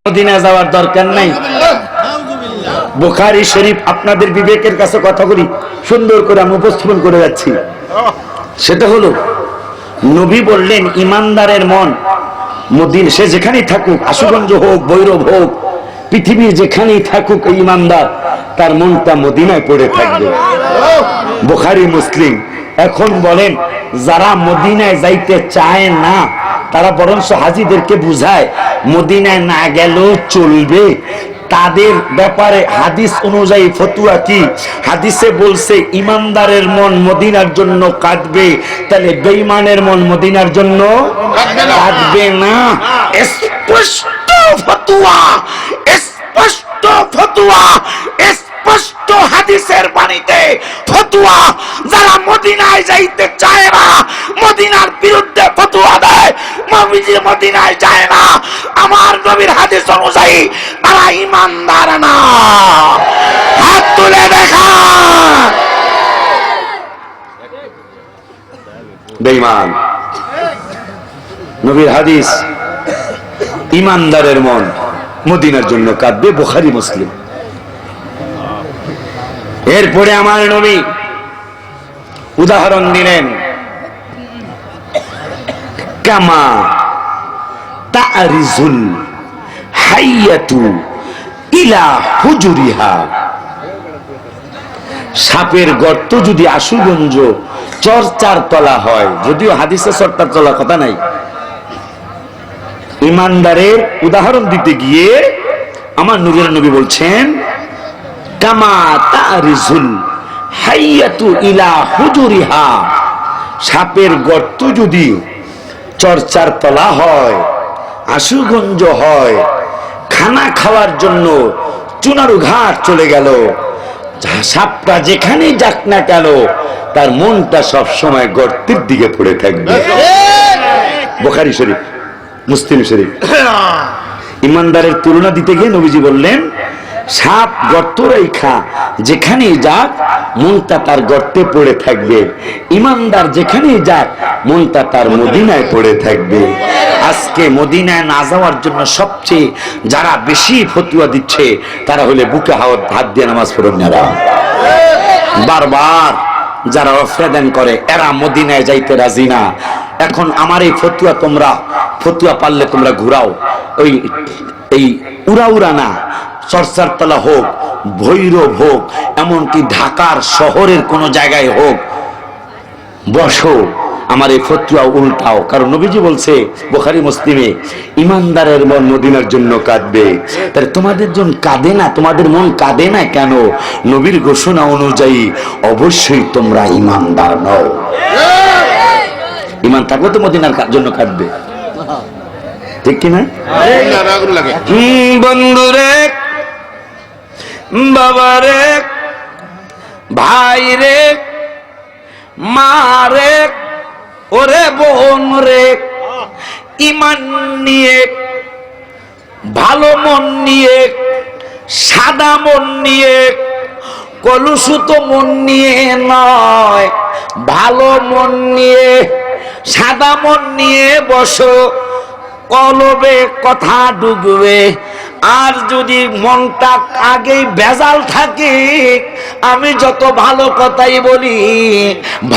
মদিনা যাওয়ার দরকার নাই, বুখারী শরীফ আপনাদের বিবেকের কাছে কথাগুলি সুন্দর করে আমি উপস্থাপন করে যাচ্ছি। সেটা হলো নবী বললেন ইমানদারের মন মদিনা, সে যেখানেই থাকুক, আশুগঞ্জ হোক, ভৈরব হোক, পৃথিবীর যেখানেই থাকুক ইমানদার, তার মনটা মদিনায় পড়ে থাকবে। বুখারী মুসলিম। এখন বলেন যারা মদিনায় যাইতে চায় না, তারা বরঞ্চ হাজীদেরকে বুঝায় মদিনায় না গেলেও চলবে, তাদের ব্যাপারে হাদিস অনুযায়ী ফতুয়া কি? হাদিসে বলছে ইমানদারের মন মদিনার জন্য কাঁদবে, তাহলে বেঈমানের মন মদিনার জন্য কাঁদবে না। স্পষ্ট ফতুয়া, স্পষ্ট ফতুয়া, স্পষ্ট হাদিসের বাণীতে ফতুয়া। যারা মদিনায় যাইতে চায় না, মদিনার বিরুদ্ধে ফতুয়া দেয়, নবীজি মদিনায় যায় না, আমার নবীর হাদিস অনুযায়ী তারা ইমানদার না। হাত তুলে দেখা বেঈমান। নবীর হাদিস ইমানদারের মন মদিনার জন্য কাঁদবে, বুখারী মুসলিম। এরপরে আমার নবী উদাহরণ দিলেন, কামা তারিজুল হাইয়াতু ইলা হুজুরিহা। সাপের গর্ত যদি আশুগঞ্জ চর চারতলা হয়, যদিও হাদিসে চর তলা কথা নাই, ইমানদারের উদাহরণ দিতে গিয়ে আমার নূরের নবী বলছেন কামা তারিজুল হাইয়াতু ইলা হুজুরিহা, সাপের গর্ত যদি চর্চার তলা হয়, আশুগঞ্জ হয়, খানা খাওয়ার জন্য চুনারু ঘাট চলে গেল, সাপটা যেখানে যাক না কেন তার মনটা সব সময় গর্তের দিকে পড়ে থাকবে। বুখারী শরীফ, মুসলিম শরীফ। ইমানদারের তুলনা দিতে গিয়ে নবীজি বললেন সাপ গর্ত রেখা যেখানেই যাক মনটা তার গর্তে পড়ে থাকবে, ইমানদার যেখানেই যাক মনটা তার মদিনায় পড়ে থাকবে। আজকে মদিনায় না যাওয়ার জন্য সবচেয়ে যারা বেশি ফতুয়া দিচ্ছে তারা হলে বুকে হাত দিয়ে নামাজ পড়েন না, বারবার যারা অফেদান করে এরা মদিনায় যাইতে রাজি না। এখন আমার এই ফতুয়া পারলে তোমরা ঘুরাও, এই উড়া না, চর্চার তলা হোক, ভৈরব হোক, এমনকি ঢাকার শহরের কোন জায়গায় হোক, বসো, আমার এই ফতুয়া উল্টাও। কারণ নবীজি বলছে বুখারী মুসলিমে, ইমানদারের মন মদিনার জন্য কাঁদবে। তাহলে তোমাদের জন কাঁদে না, তোমাদের মন কাঁদে না কেন? নবীর ঘোষণা অনুযায়ী অবশ্যই তোমরা ইমানদার নও। ইমান থাকলে তো মদিনার জন্য কাঁদবে, ঠিক কিনা? বন্ধুরে, বাবারে, ভাই রে, মা রে, ওরে বোন রে, ইমান নিয়ে, ভালো মন নিয়ে, সাদা মন নিয়ে, কলুষিত মন নিয়ে নয়, ভালো মন নিয়ে, সাদা মন নিয়ে বসো, কলবে কথা ডুববে। আর যদি মনটা আগেই ভেজাল থাকে, আমি যত ভালো কথাই বলি,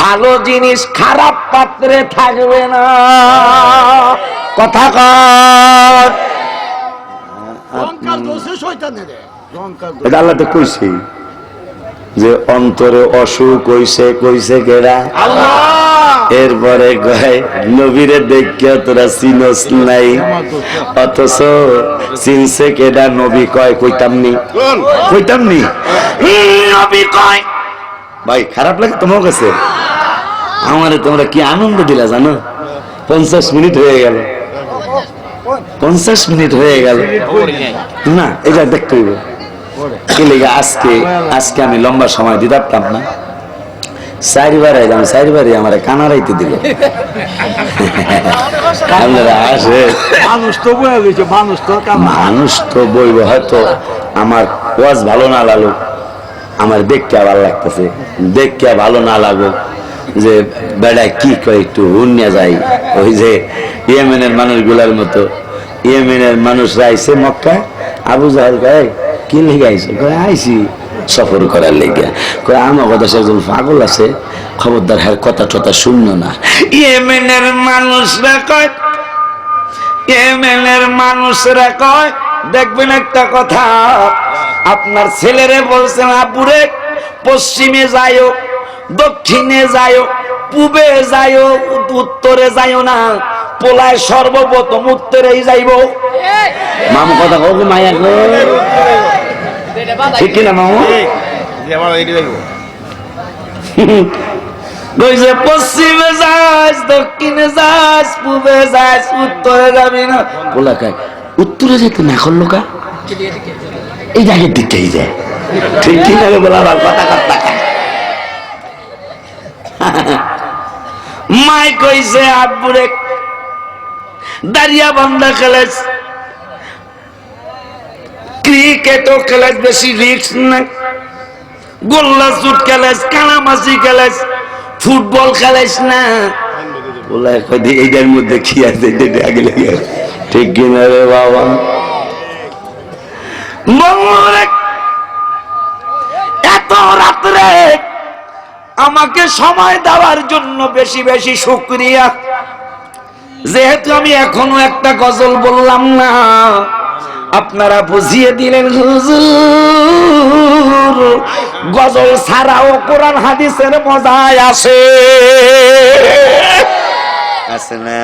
ভালো জিনিস খারাপ পাত্রে থাকবে না। কথা কর, আল্লাহ তো কইছি যে অন্তরে অসুখ কইছে কেরা? এরপরে কয় নবীরে দেখিয়া তোরা চিনস নাই, অথচ চিনছে কেডা? নবী কয় কইতামনি নবী কয়। ভাই খারাপ লাগে তোমার কাছে? আমারে তোমরা কি আনন্দ দিলা জানো? 50 মিনিট হয়ে গেল, 50 মিনিট হয়ে গেল না, এটা দেখতে হইব কি লেগে। আজকে আমি লম্বা সময় দিতে পারতাম না, চারিবার আইলাম, চারিবারই আমার কানারাইতে দিল। মানুষ তো বইব, হয়তো আমার ওয়াজ ভালো না লাগুক, আমার দেখতে ভালো লাগতেছে, দেখতে ভালো না লাগুক, যে বেড়ায় কি কয় একটু হুন্যা যাই, ওই যে ইয়েমেনের মানুষগুলার মতো। ইয়েমেনের মানুষরা আইসে মক্কায়, আবু জাহেল কয় কি লেগে আইসো? আইসি সফর করার লেগে। আমার কথা একজন পাগল আছে, খবরদার হ্যাঁ কথা টথা শুনলো না। ইয়েমেনের মানুষরা কয় দেখবেন একটা কথা, আপনার ছেলেরে বলছেন আব্বুরে পশ্চিমে যাইও, দক্ষিণে যাইও, পূবে যাইও, উত্তরে যাইও না, পোলায় সর্বপ্রথম উত্তরেই যাইব। মামু কথা কো মায়া গো, ঠিক কিনা মামু? কইছে পশ্চিমে যাস, দক্ষিণে যাস, পূবে যাস, উত্তরে যাবি না। বলা কায় উত্তরে যেতে না করলো কা, এই জায়গার দিকটাই যায়, ঠিক কিনা? বলা কথা কথা মাই কইছে আব্বুরে দাঁড়িয়া বান্ধা খেলেছ, ক্রিকেটও খেলেছ, বেশি রিস্ক নাই, গোল্লা চুট খেলেছ, কানামাছি খেলেছ, ফুটবল খেলেছ না। বলে এইটার মধ্যে কি আছে? ঠিক কিনা রে বাবা? এত রাত্রে আমাকে সময় দেওয়ার জন্য বেশি বেশি শুকরিয়া। যেহেতু আমি এখনো একটা গজল বললাম না, আপনারা বুঝিয়ে দিলেন হুজুর গজল ছাড়াও কোরআন হাদিসের মজায় আসে, আছে না?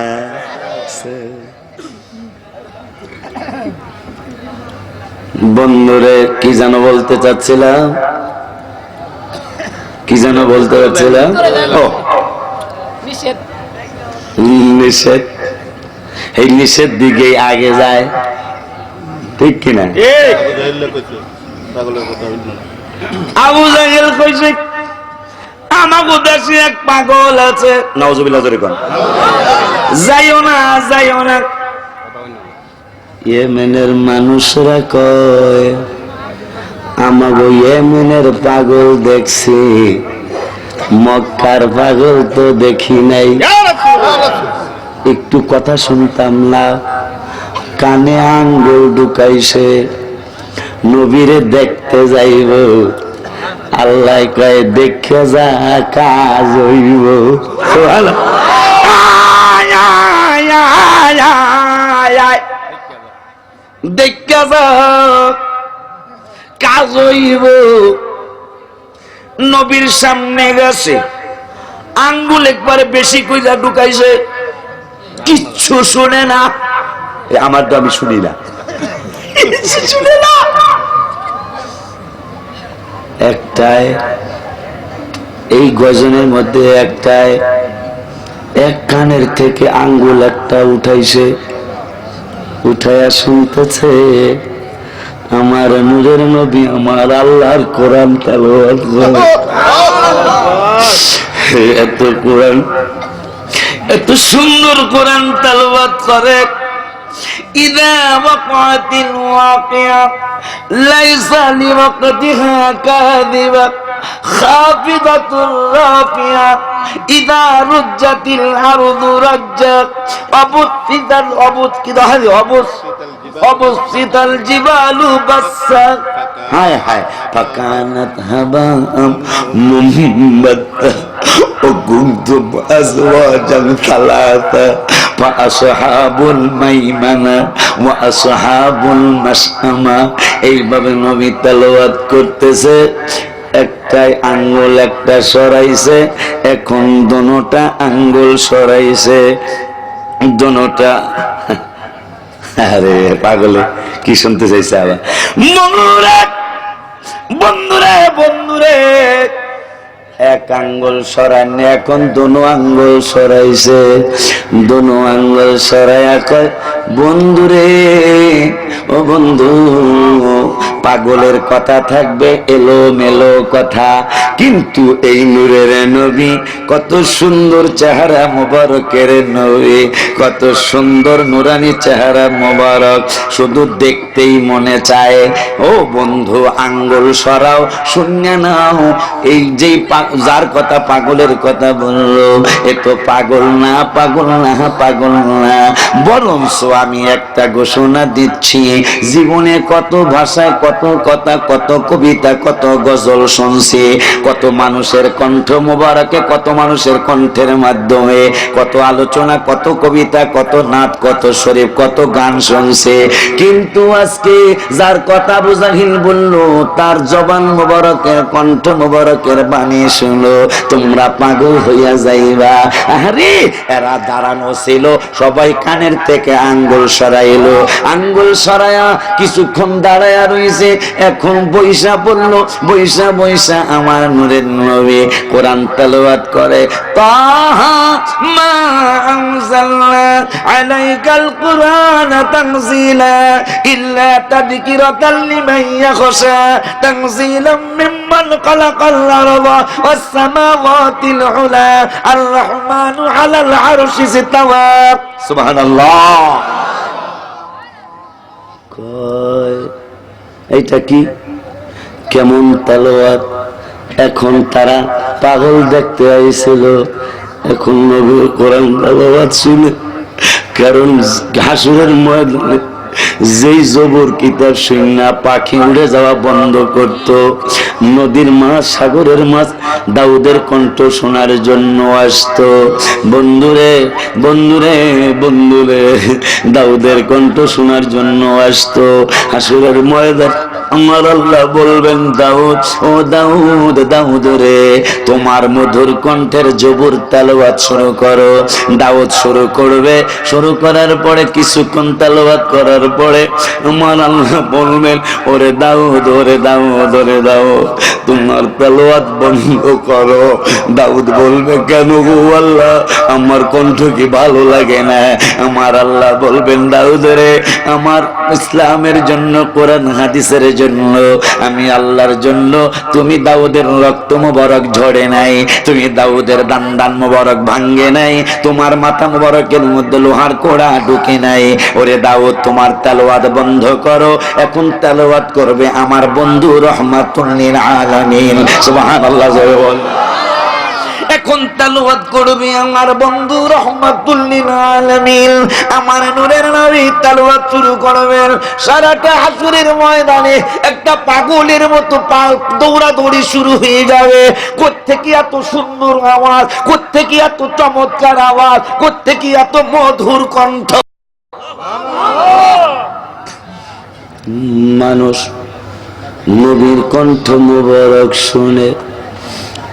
বন্ধুরে কি যেন বলতে চাচ্ছিলাম, কি যেন বলতে চাচ্ছিলাম, ও নিষেধ। এই নিষেধ দিকে আগে যায়, ঠিক কিনা? আবু জাহেল কইছে আমাকে দেশে এক পাগল আছে, নাউজুবিল্লাহ জোরে কোন, যাইও না যাইও না। ইয়েমেনের মানুষরা কয় আমাগো ইয়েমেনের পাগল দেখছি, মক্কার পাগল তো দেখি নাই। একটু কথা শুনতাম না, কানে আঙ্গুল ঢুকাইছে, নবীরে দেখতে যাইব, আল্লাহ কয় দেখে যা কাজ হইব। দেখে যা কাজ হইব। নবীর সামনে গেছে, আঙ্গুল একবারে বেশি কইরা ঢুকাইছে, কিচ্ছু শুনে না। আমার তো আমি শুনি না, শুনে না। একটাই এই গজনের মধ্যে একটাই এক কানের থেকে আঙ্গুল একটা উঠাইছে, উঠাইয়া শুনতেছে আমার নূরের নবী আমার আল্লাহর কোরআন তেলাওয়াত করে। এত কোরআন, এত সুন্দর কোরআন তেলাওয়াত করে। ইদা ওয়াকাতিল ওয়াকিয়া লাইসা লিওয়াকতিহা কাযিবা খাফিদাতুর রাফিয়া ইদা রুজ্জাতিল আরদু রাজ্জা অবস্থিতাল জিবালু বাসসা। হায় হায় ফাকানাত হাবাম মুমবাত্তা وكنتم أزواجا ثلاثة فأصحاب الميمنة وأصحاب المشأمة। এইভাবে নবী তেলাওয়াত করতেছে, একটাই আঙ্গুল একটা সরাইছে, এখন দোনোটা আঙ্গুল সরাইছে, দোনোটা। আরে পাগলে কি শুনতে চাইছে আবার? বন্ধুরে বন্ধুরে বন্ধুরে, এক আঙ্গুল সরাননি, এখন দোনো আঙ্গুল সরাইছে, দোনো আঙ্গুল সরাইয়া কয় বন্ধুরে ও বন্ধু, পাগলের কথা থাকবে এলো মেলো কথা, কিন্তু এই নূরের নবী কত সুন্দর চেহারা মোবারকের নবী, কত সুন্দর নুরানি চেহারা মোবারক, শুধু দেখতেই মনে চায়। ও বন্ধু আঙ্গুল সরাও, শূন্য নাও। এই যে যার কথা পাগলের কথা বললো, এ তো পাগল না, পাগল না, পাগল না। বরঞ্চ আমি একটা ঘোষণা দিচ্ছি, জীবনে কত ভাষায় কত কথা, কত কবিতা, কত গজল শুনছি, কত মানুষের কণ্ঠ মোবারকে, কত মানুষের কণ্ঠের মাধ্যমে কত আলোচনা, কত কবিতা, কত নাট, কত শরীফ, কত গান শুনছে, কিন্তু আজকে যার কথা আবু জাহিল বললো, তার জবান মোবারকের কণ্ঠ মোবারকের বাণী শুনো, তোমরা পাগল হইয়া যাইবা। আরে এরা দাঁড়ানো ছিল, সবাই কানের থেকে আঙ্গুল সরাইলো, আঙ্গুল সরাইয়া কিছুক্ষণ দাঁড়াইয়া রইছে, এখন বৈশা বললো, বৈশা বৈশা আমার নূরের নবী কোরআন তেলাওয়াত করে। তাহা মা আনজালনা আলাইকাল কুরআনা তানজিলা ইল্লা তাযকিরাতাল লিমান ইয়াখশা তানজিলাম মিম্মান খালাকাল আরদা ওয়াস সামাওয়াতিল উলা আর রাহমানু আলাল আরশি ইসতাওয়া। সুবহানাল্লাহ। কয় এইটা কি, কেমন তেলাওয়াত? এখন তারা পাগল দেখতে আইছিল, এখন নবীর কোরআন তেলাওয়াত শুনে, কারণ হাসরের ময়দানে যেই জবর কিতাব শুনা পাখি উড়ে যাওয়া বন্ধ করত, নদীর মাছ, সাগরের মাছ দাউদের কণ্ঠ শোনার জন্য আসতো। বন্ধুরে বন্ধুরে বন্ধুরে, দাউদের কণ্ঠ শোনার জন্য আসতো। হাসরের ময়দান আমার আল্লাহ বলবেন দাউদ, ও দাউদ, দাউদ রে, তোমার মধুর কণ্ঠের জবুর তেলাওয়াত শুরু করো। দাউদ শুরু করবে। শুরু করার পরে কিছুক্ষণ তেলাওয়াত করার পরে আমার আল্লাহ বলবেন, ওরে দাউদ, ওরে দাউদ, ওরে দাউদ, তোমার তেলাওয়াত বন্ধ করো। দাউদ বলবে, কেন গো আল্লাহ, আমার কণ্ঠ কি ভালো লাগে না? আমার আল্লাহ বলবেন, দাউদ রে, আমার ইসলামের জন্য, কোরআন হাদিসের জন্য, আমি আল্লাহর জন্য, তুমি দাউদের রক্ত মোবারক ঝরে নাই, তুমি দাউদের দান মোবারক ভাঙ্গে নাই, তোমার মাথা মোবারকের মধ্যে লোহার কোড়া ঢুকে নাই। ওরে দাউদ, তোমার তেলাওয়াত বন্ধ করো। এখন তেলাওয়াত করবে আমার বন্ধু রহমাতুল লিল আলামিন। সুবহানাল্লাহ। এখন তেলাওয়াত করবে আমার বন্ধু রহমাতুল লিল আলামিন, আমার নূরের নবী তেলাওয়াত শুরু করবেন। সারাটা হাসরের ময়দানে একটা পাগলের মতো দৌড়াদৌড়ি শুরু হয়ে যাবে। কোত্থেকে এত সুন্দর আওয়াজ, কোত্থেকে এত চমৎকার আওয়াজ, কোত্থেকে এত মধুর কণ্ঠ। মানুষ নবীর কণ্ঠ মোবারক শুনে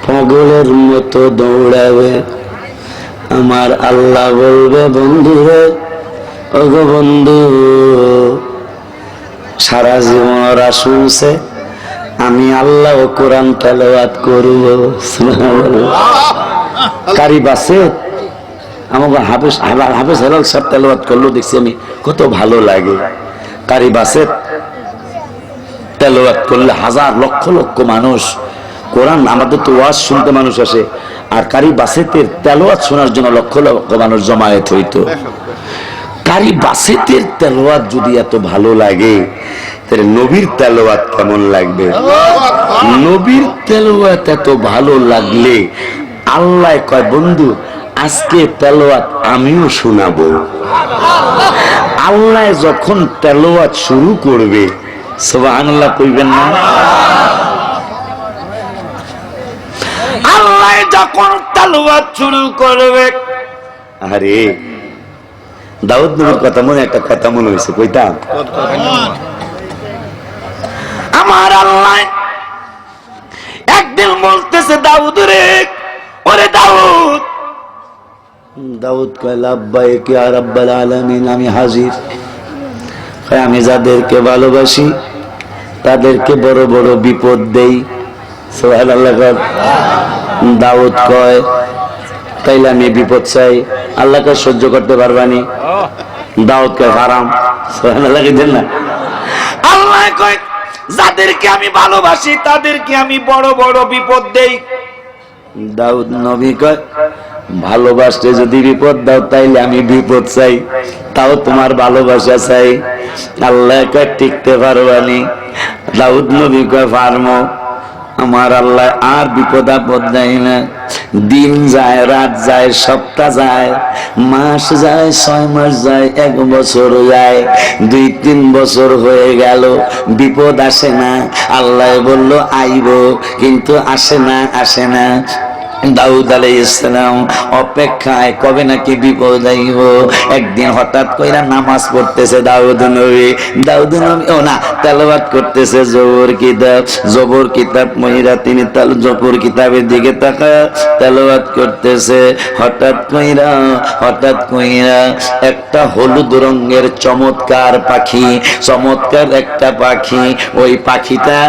পাগলের মতো দৌড়াবে। আমার আল্লাহ বলবে, বন্ধু রে, ওগো বন্ধু, সারা জীবন ওরা শুনছে, আমি আল্লাহ কোরআন তেলাওয়াত করব। কারি বাসে আমাকে হাফেজ হেলাল সাহেব তেলাওয়াত করলো, দেখছি আমি কত ভালো লাগে। কারি বাসে তেলাওয়াত করলে হাজার লক্ষ লক্ষ মানুষ, কোরআন, আমাদের তো ওয়াজ শুনতে মানুষ আসে, আর কারি বাসেতের তেলাওয়াত শোনার জন্য লক্ষ লক্ষ মানুষ জমায়েত হইতো। কারি বাসেতের তেলাওয়াত যদি এত ভালো লাগে, তাহলে নবীর তেলাওয়াত কেমন লাগবে? নবীর তেলাওয়াত এত ভালো লাগলে আল্লাহ কয়, বন্ধু, আজকে তেলাওয়াত আমিও শোনাবো। আল্লাহ যখন তেলাওয়াত শুরু করবে, সুবহানাল্লাহ কইবেন না? আল্লাহ যখন তেলাওয়াত শুরু করবে, আরে দাউদ নবীর কথা মনে, একটা কথা মনে হয়েছে, কইতাম। আমার আল্লাহ একদিন বলতেছে, দাউদ রে, ওরে দাউদ। দাউদ কয়, লাব্বাইক ইয়া রাব্বাল আলামিন, আমি হাজির। আমি যাদেরকে ভালোবাসি তাদেরকে বড় বড় বিপদ দেই। সুবহানাল্লাহ। দাউদ কয়, তাইলে আমি বিপদ চাই, আল্লাহকে সহ্য করতে পারবানি? দাউদ কয়, হারাম। সুবহানাল্লাহ না? আল্লাহ কয়, যাদেরকে আমি ভালোবাসি তাদেরকে আমি বড় বড় বিপদ দেই। দাউদ নবী কয়, ভালোবাসতে যদি বিপদ দাও তাইলে আমি বিপদ চাই, তাও তোমার ভালোবাসা চাই। আল্লাহ কয়, টিকতে পারবানি? দাউদ নবী কয়, পারমো। আমার আল্লাহ আর বিপদ আপদ দেয় না। দিন যায়, রাত যায়, সপ্তাহ যায়, মাস যায়, 6 মাস যায়, 1 বছর যায়, 2-3 বছর হয়ে গেল, বিপদ আসে না। আল্লাহ বলল আইব, কিন্তু আসে না, আসে না। দাউদ আলাইহিস সালাম অপেক্ষায়, কবে নাকি বিপদ আইব। একদিন হঠাৎ কইরা নামাজ পড়তেছে দাউদ নবী, ও না, তেলাওয়াত করতেছে জবর কিতাব মহিরা, তিনি জবর কিতাবের দিকে তাকায় তেলাওয়াত করতেছে। হঠাৎ কইরা একটা হলুদ রঙের চমৎকার পাখি, চমৎকার একটা পাখি, ওই পাখিটা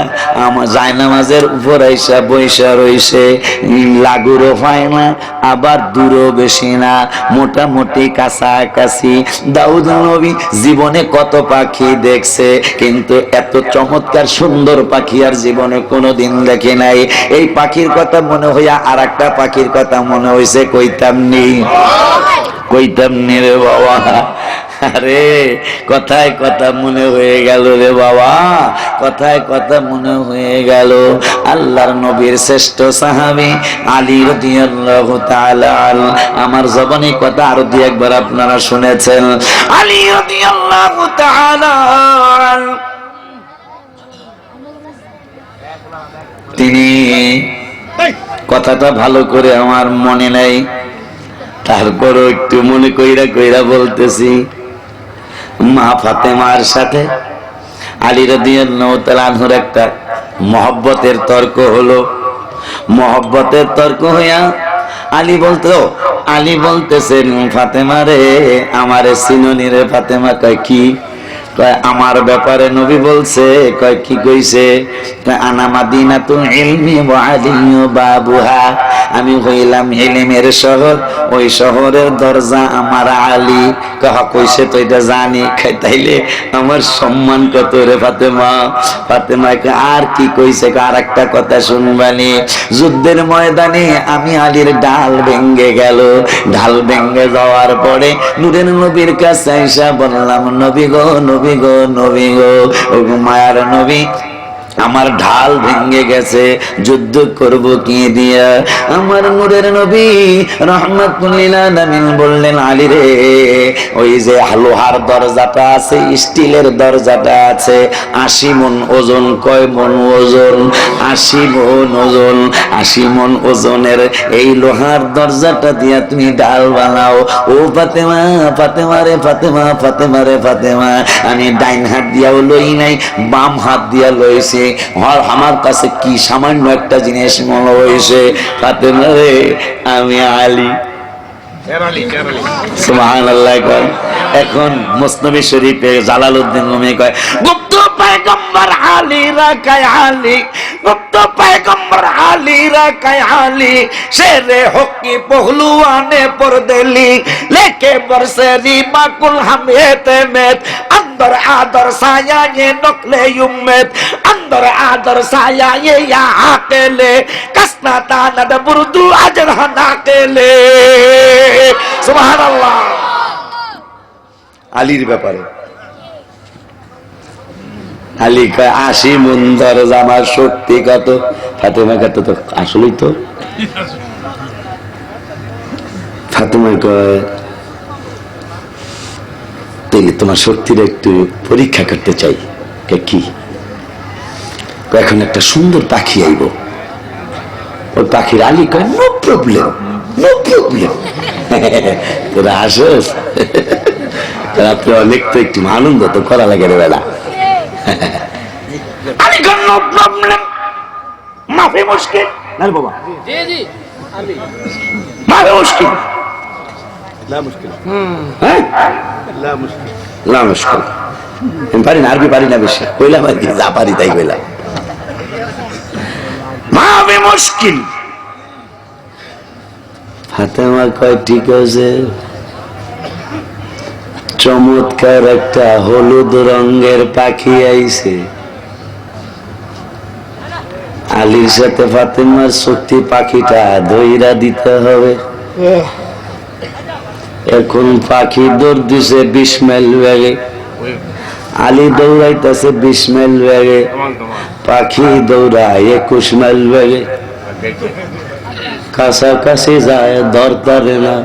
আমার জায়নামাজের উপর আইসা বইসা রইছে। লাগুরও হয় না, আবার দূরও বেশি না, মোটামুটি কাছাকাছি। দাউদ নবী জীবনে কত পাখি দেখছে, কিন্তু এত চমৎকার সুন্দর পাখি আর জীবনে কোনোদিন দেখে নাই। এই পাখির কথা মনে হইয়া আর একটা পাখির কথা মনে হইছে, কইতাম নি রে বাবা। আরে কথায় কথা মনে হয়ে গেল রে বাবা, কথায় কথা মনে হয়ে গেল। আল্লাহর নবীর শ্রেষ্ঠ সাহাবী আলী রাদিয়াল্লাহু তাআলা, আমার জবানে কথা আরো দুই একবার আপনারা শুনেছেন। আলী রাদিয়াল্লাহু তাআলা তিনি, কথাটা ভালো করে আমার মনে নাই, তারপরও একটু মনে কইরা বলতেছি। মা ফাতেমার সাথে আলী রাদিয়াল্লাহু তাআলা আনহুর একটা মহব্বতের তর্ক হলো। মহব্বতের তর্ক হইয়া আলী বলতেছেন, ফাতেমা রে, আমারে চিননি রে? ফাতেমা কয় কি? কয় আমার ব্যাপারে নবী বলছে। কয় কি কইছে? কয় আনা মাদিনাতুল ইলমি ওয়া আলিয়্যু বাবুহা, আমি হইলাম ইলমের শহর, ওই শহরের দরজা আমার আলী। কইছে তো এটা জানি। তাইলে আমার সম্মান কত রে ফাতেমা? ফাতেমাকে আর কি কইছে? আর একটা কথা শুনবানি। যুদ্ধের ময়দানে আমি আলীর ঢাল ভেঙ্গে গেল। ঢাল ভেঙ্গে যাওয়ার পরে নূরের নবীর কাছে আইসা বললাম, নবী গো, নবী গো, নবী গো, ও মায়ার নবী, আমার ঢাল ভেঙে গেছে, যুদ্ধ করব কি দিয়া? আমার নূরের নবী রাহমাতুল লিল আলামিন বললেন, আলী রে, ওই যে লোহার দরজাটা আছে, স্টিলের দরজাটা আছে, 80 মণ ওজন। কয় মণ ওজন? 80 মণ ওজন। 80 মণ ওজনের এই লোহার দরজাটা দিয়া তুমি ঢাল বানাও। ও ফাতেমা, ফাতেমা রে ফাতেমা, ফাতেমা রে ফাতেমা, আমি ডাইন হাত দিয়াও লই নাই, বাম হাত দিয়া লইছি। আমার কাছে কি সামান্য একটা জিনিস মনে হয়েছে। ফাতেমা রে, আমি আলী। সুবহানাল্লাহ। এখন মুসনবী শরীফে জালালউদ্দিন রুমি কয়, গুপ্ত পয়গম্বর আলী রাকায় আলী, গুপ্ত পয়গম্বর আলী রাকায় আলী, শেরে হকি পহলুয়ানে পরদেলি, लेके बरसरी माकुल हम एतमेत, अंदर आदर साया ये नकले उम्मत, अंदर आदर साया ये या आकेले, कसना तानद बुर्दू अजर हनाकेले। सुबहानाल्लाह। আলীর ব্যাপারে আলী কয়, 80 মণ দরজা, আমার শক্তি কত? ফাতেমা কত? তো আসলেই তো। ফাতেমা কয়, তাইলে তোমার শক্তির একটু পরীক্ষা করতে চাই। কি? এখন একটা সুন্দর পাখি আইব, ওই পাখির আলী কয়, নো প্রবলেম, নো প্রবলেম। তোরা আসস, রাত্রে অনেক তো একটু আনন্দ তো করা লাগে রে বেলা। আলী কয়, নো প্রবলেম, মাফি মুশকিল। না বাবা, জি জি, মাফি মুশকিল, লা মুশকিল। হ্যাঁ, লা মুশকিল, লা মুশকিল। আমি পারি না, আরবি পারি না বেশি, কইলাম আর কি, যা পারি তাই কইলাম। মাফি মুশকিল। ফাতেমা কয়, ঠিক আছে। চমৎকার একটা হলুদ রঙের পাখি আইছে। আলীর সাথে ফাতেমার শক্তি পাখিটা ধইরা দিতে হবে। এখন পাখি দৌড় দিছে 20 মাইল বেগে, আলী দৌড়াইতেছে 20 মাইল বেগে, পাখি দৌড়ায় 21 মাইল বেগে। কাছাকাছি যায়, ধরতারে না,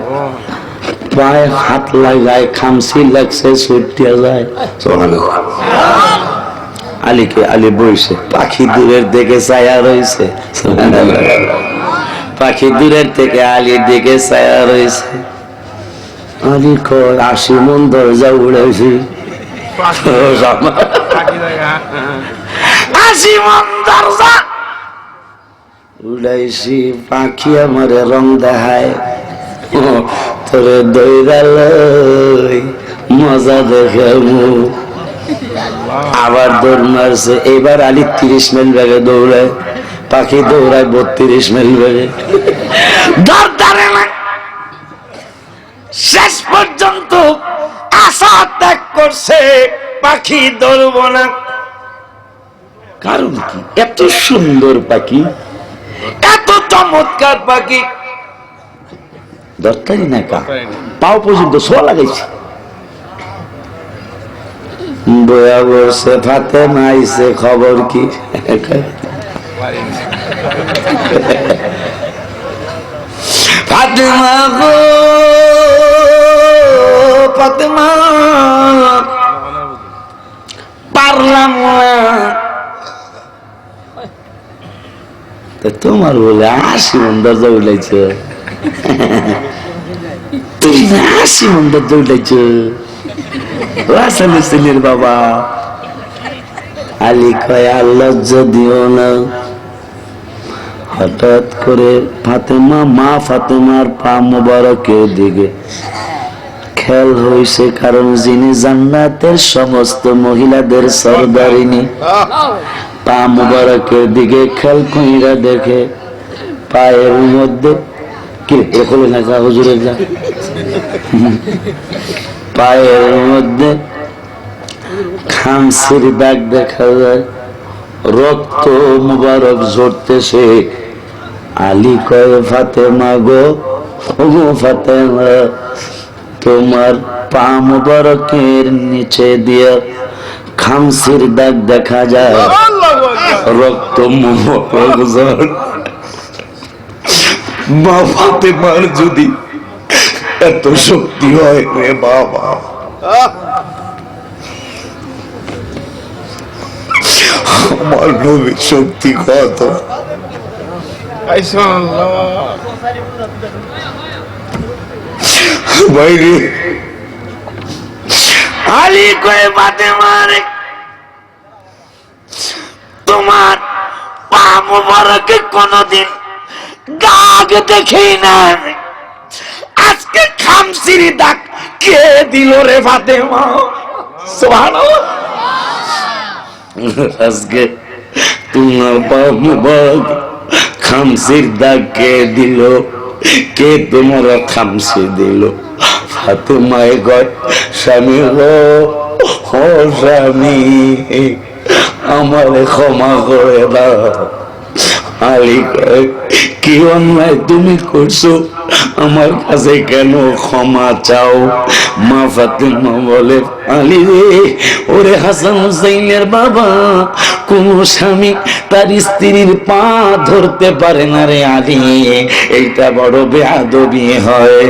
পায়ে হাত লাগায়, খামসি লাগছে, ছুটিয়া যায়। আলীকে আলী বইছে, পাখি দূরের দিকে ছায়া রয়েছে। পাখি দূরের থেকে আলীর দিকে ছায়া রয়েছে। আলী কয়, 80 মণ দরজা উড়াইছি। 80 মণ দরজা উড়াইছি, পাখি আমারে রং দেখায়, তোরে দৌড়ালই মজা দেখে। আবার দৌড় মারছে। এবার আলী 30 মাইল বেগে দৌড়ায়, পাখি দৌড়ায় 32 মাইল বেগে। শেষ পর্যন্ত আশা ত্যাগ করছে, পাখি দৌড়ব না। কারণ কি? এত সুন্দর পাখি, এত চমৎকার পাখি, দরকারই না, কা পাও পর্যন্ত সোয়া লাগাইছে। বয়া বলছে, ফাতেমা আইছে, খবর কি? ফাতেমা গো, ফাতেমা, পারলাম না। তোমার বলে 80 মণ দরজা উঠলাইছ, তুমি 80 মণ দরজা উঠলাইছ। ছেলের বাবা আলী কয় আর লজ্জা দিও না। হঠাৎ করে ফাতেমা, মা ফাতেমার পা মুবারকের দিকে খেয়াল হয়েছে, কারণ যিনি জান্নাতের সমস্ত মহিলাদের সরদারিনী, পা মুবারকের দিকে খেয়াল কইরা দেখে পায়ের মধ্যে কি এখলে না যা হুজুরের যা পায়ের মধ্যে খামসির দাগ দেখা যায়, রক্ত মুবারক ঝরতেছে। আলী কয় ফাতেমা গো, ওগো ফাতেমা, তোমার পা মুবারকের নিচে দিয়ে খামসির দাগ দেখা যায়, রক্ত মুবারক ঝর। মা ফাতেমার যদি এত শক্তি হয় রে বাবা, আমার নবীর শক্তি কত। বাইরে আলী কয়ে ফাতেমা রে, তোমার পা মুবারকে কোনদিন দাগ দেখি না, আজকে খামসির দাগ কে দিল রে ফাতেমা? সুবহানাল্লাহ। আজকে তোমার পা মুবারক খামসির দাগ কে দিল? কে তোমার খামসি দিল? ফাতেমায় গয় স্বামী গো, ও স্বামী আমারে ক্ষমা করে দাও। আলী কয় কি অন্যায় তুমি করছো, আমার কাছে কেন ক্ষমা চাও? মা ফাতেমা বলে আলী রে, ওরে হাসান হুসাইনের বাবা, কোন স্বামী তার স্ত্রীর পা ধরতে পারে না রে আলী, এইটা বড় বেয়াদবি হয়।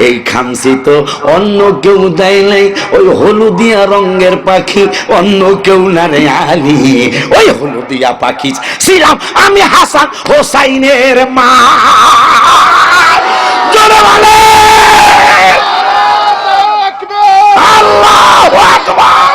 এই খামসি তো অন্য কেউ দেয় নাই, ওই হলুদিয়া রঙের পাখি অন্য কেউ না রে আলী, ওই হলুদিয়া পাখি ছিলাম আমি হাসান হোসাইনের মা। জোরে বলে আল্লাহু আকবার।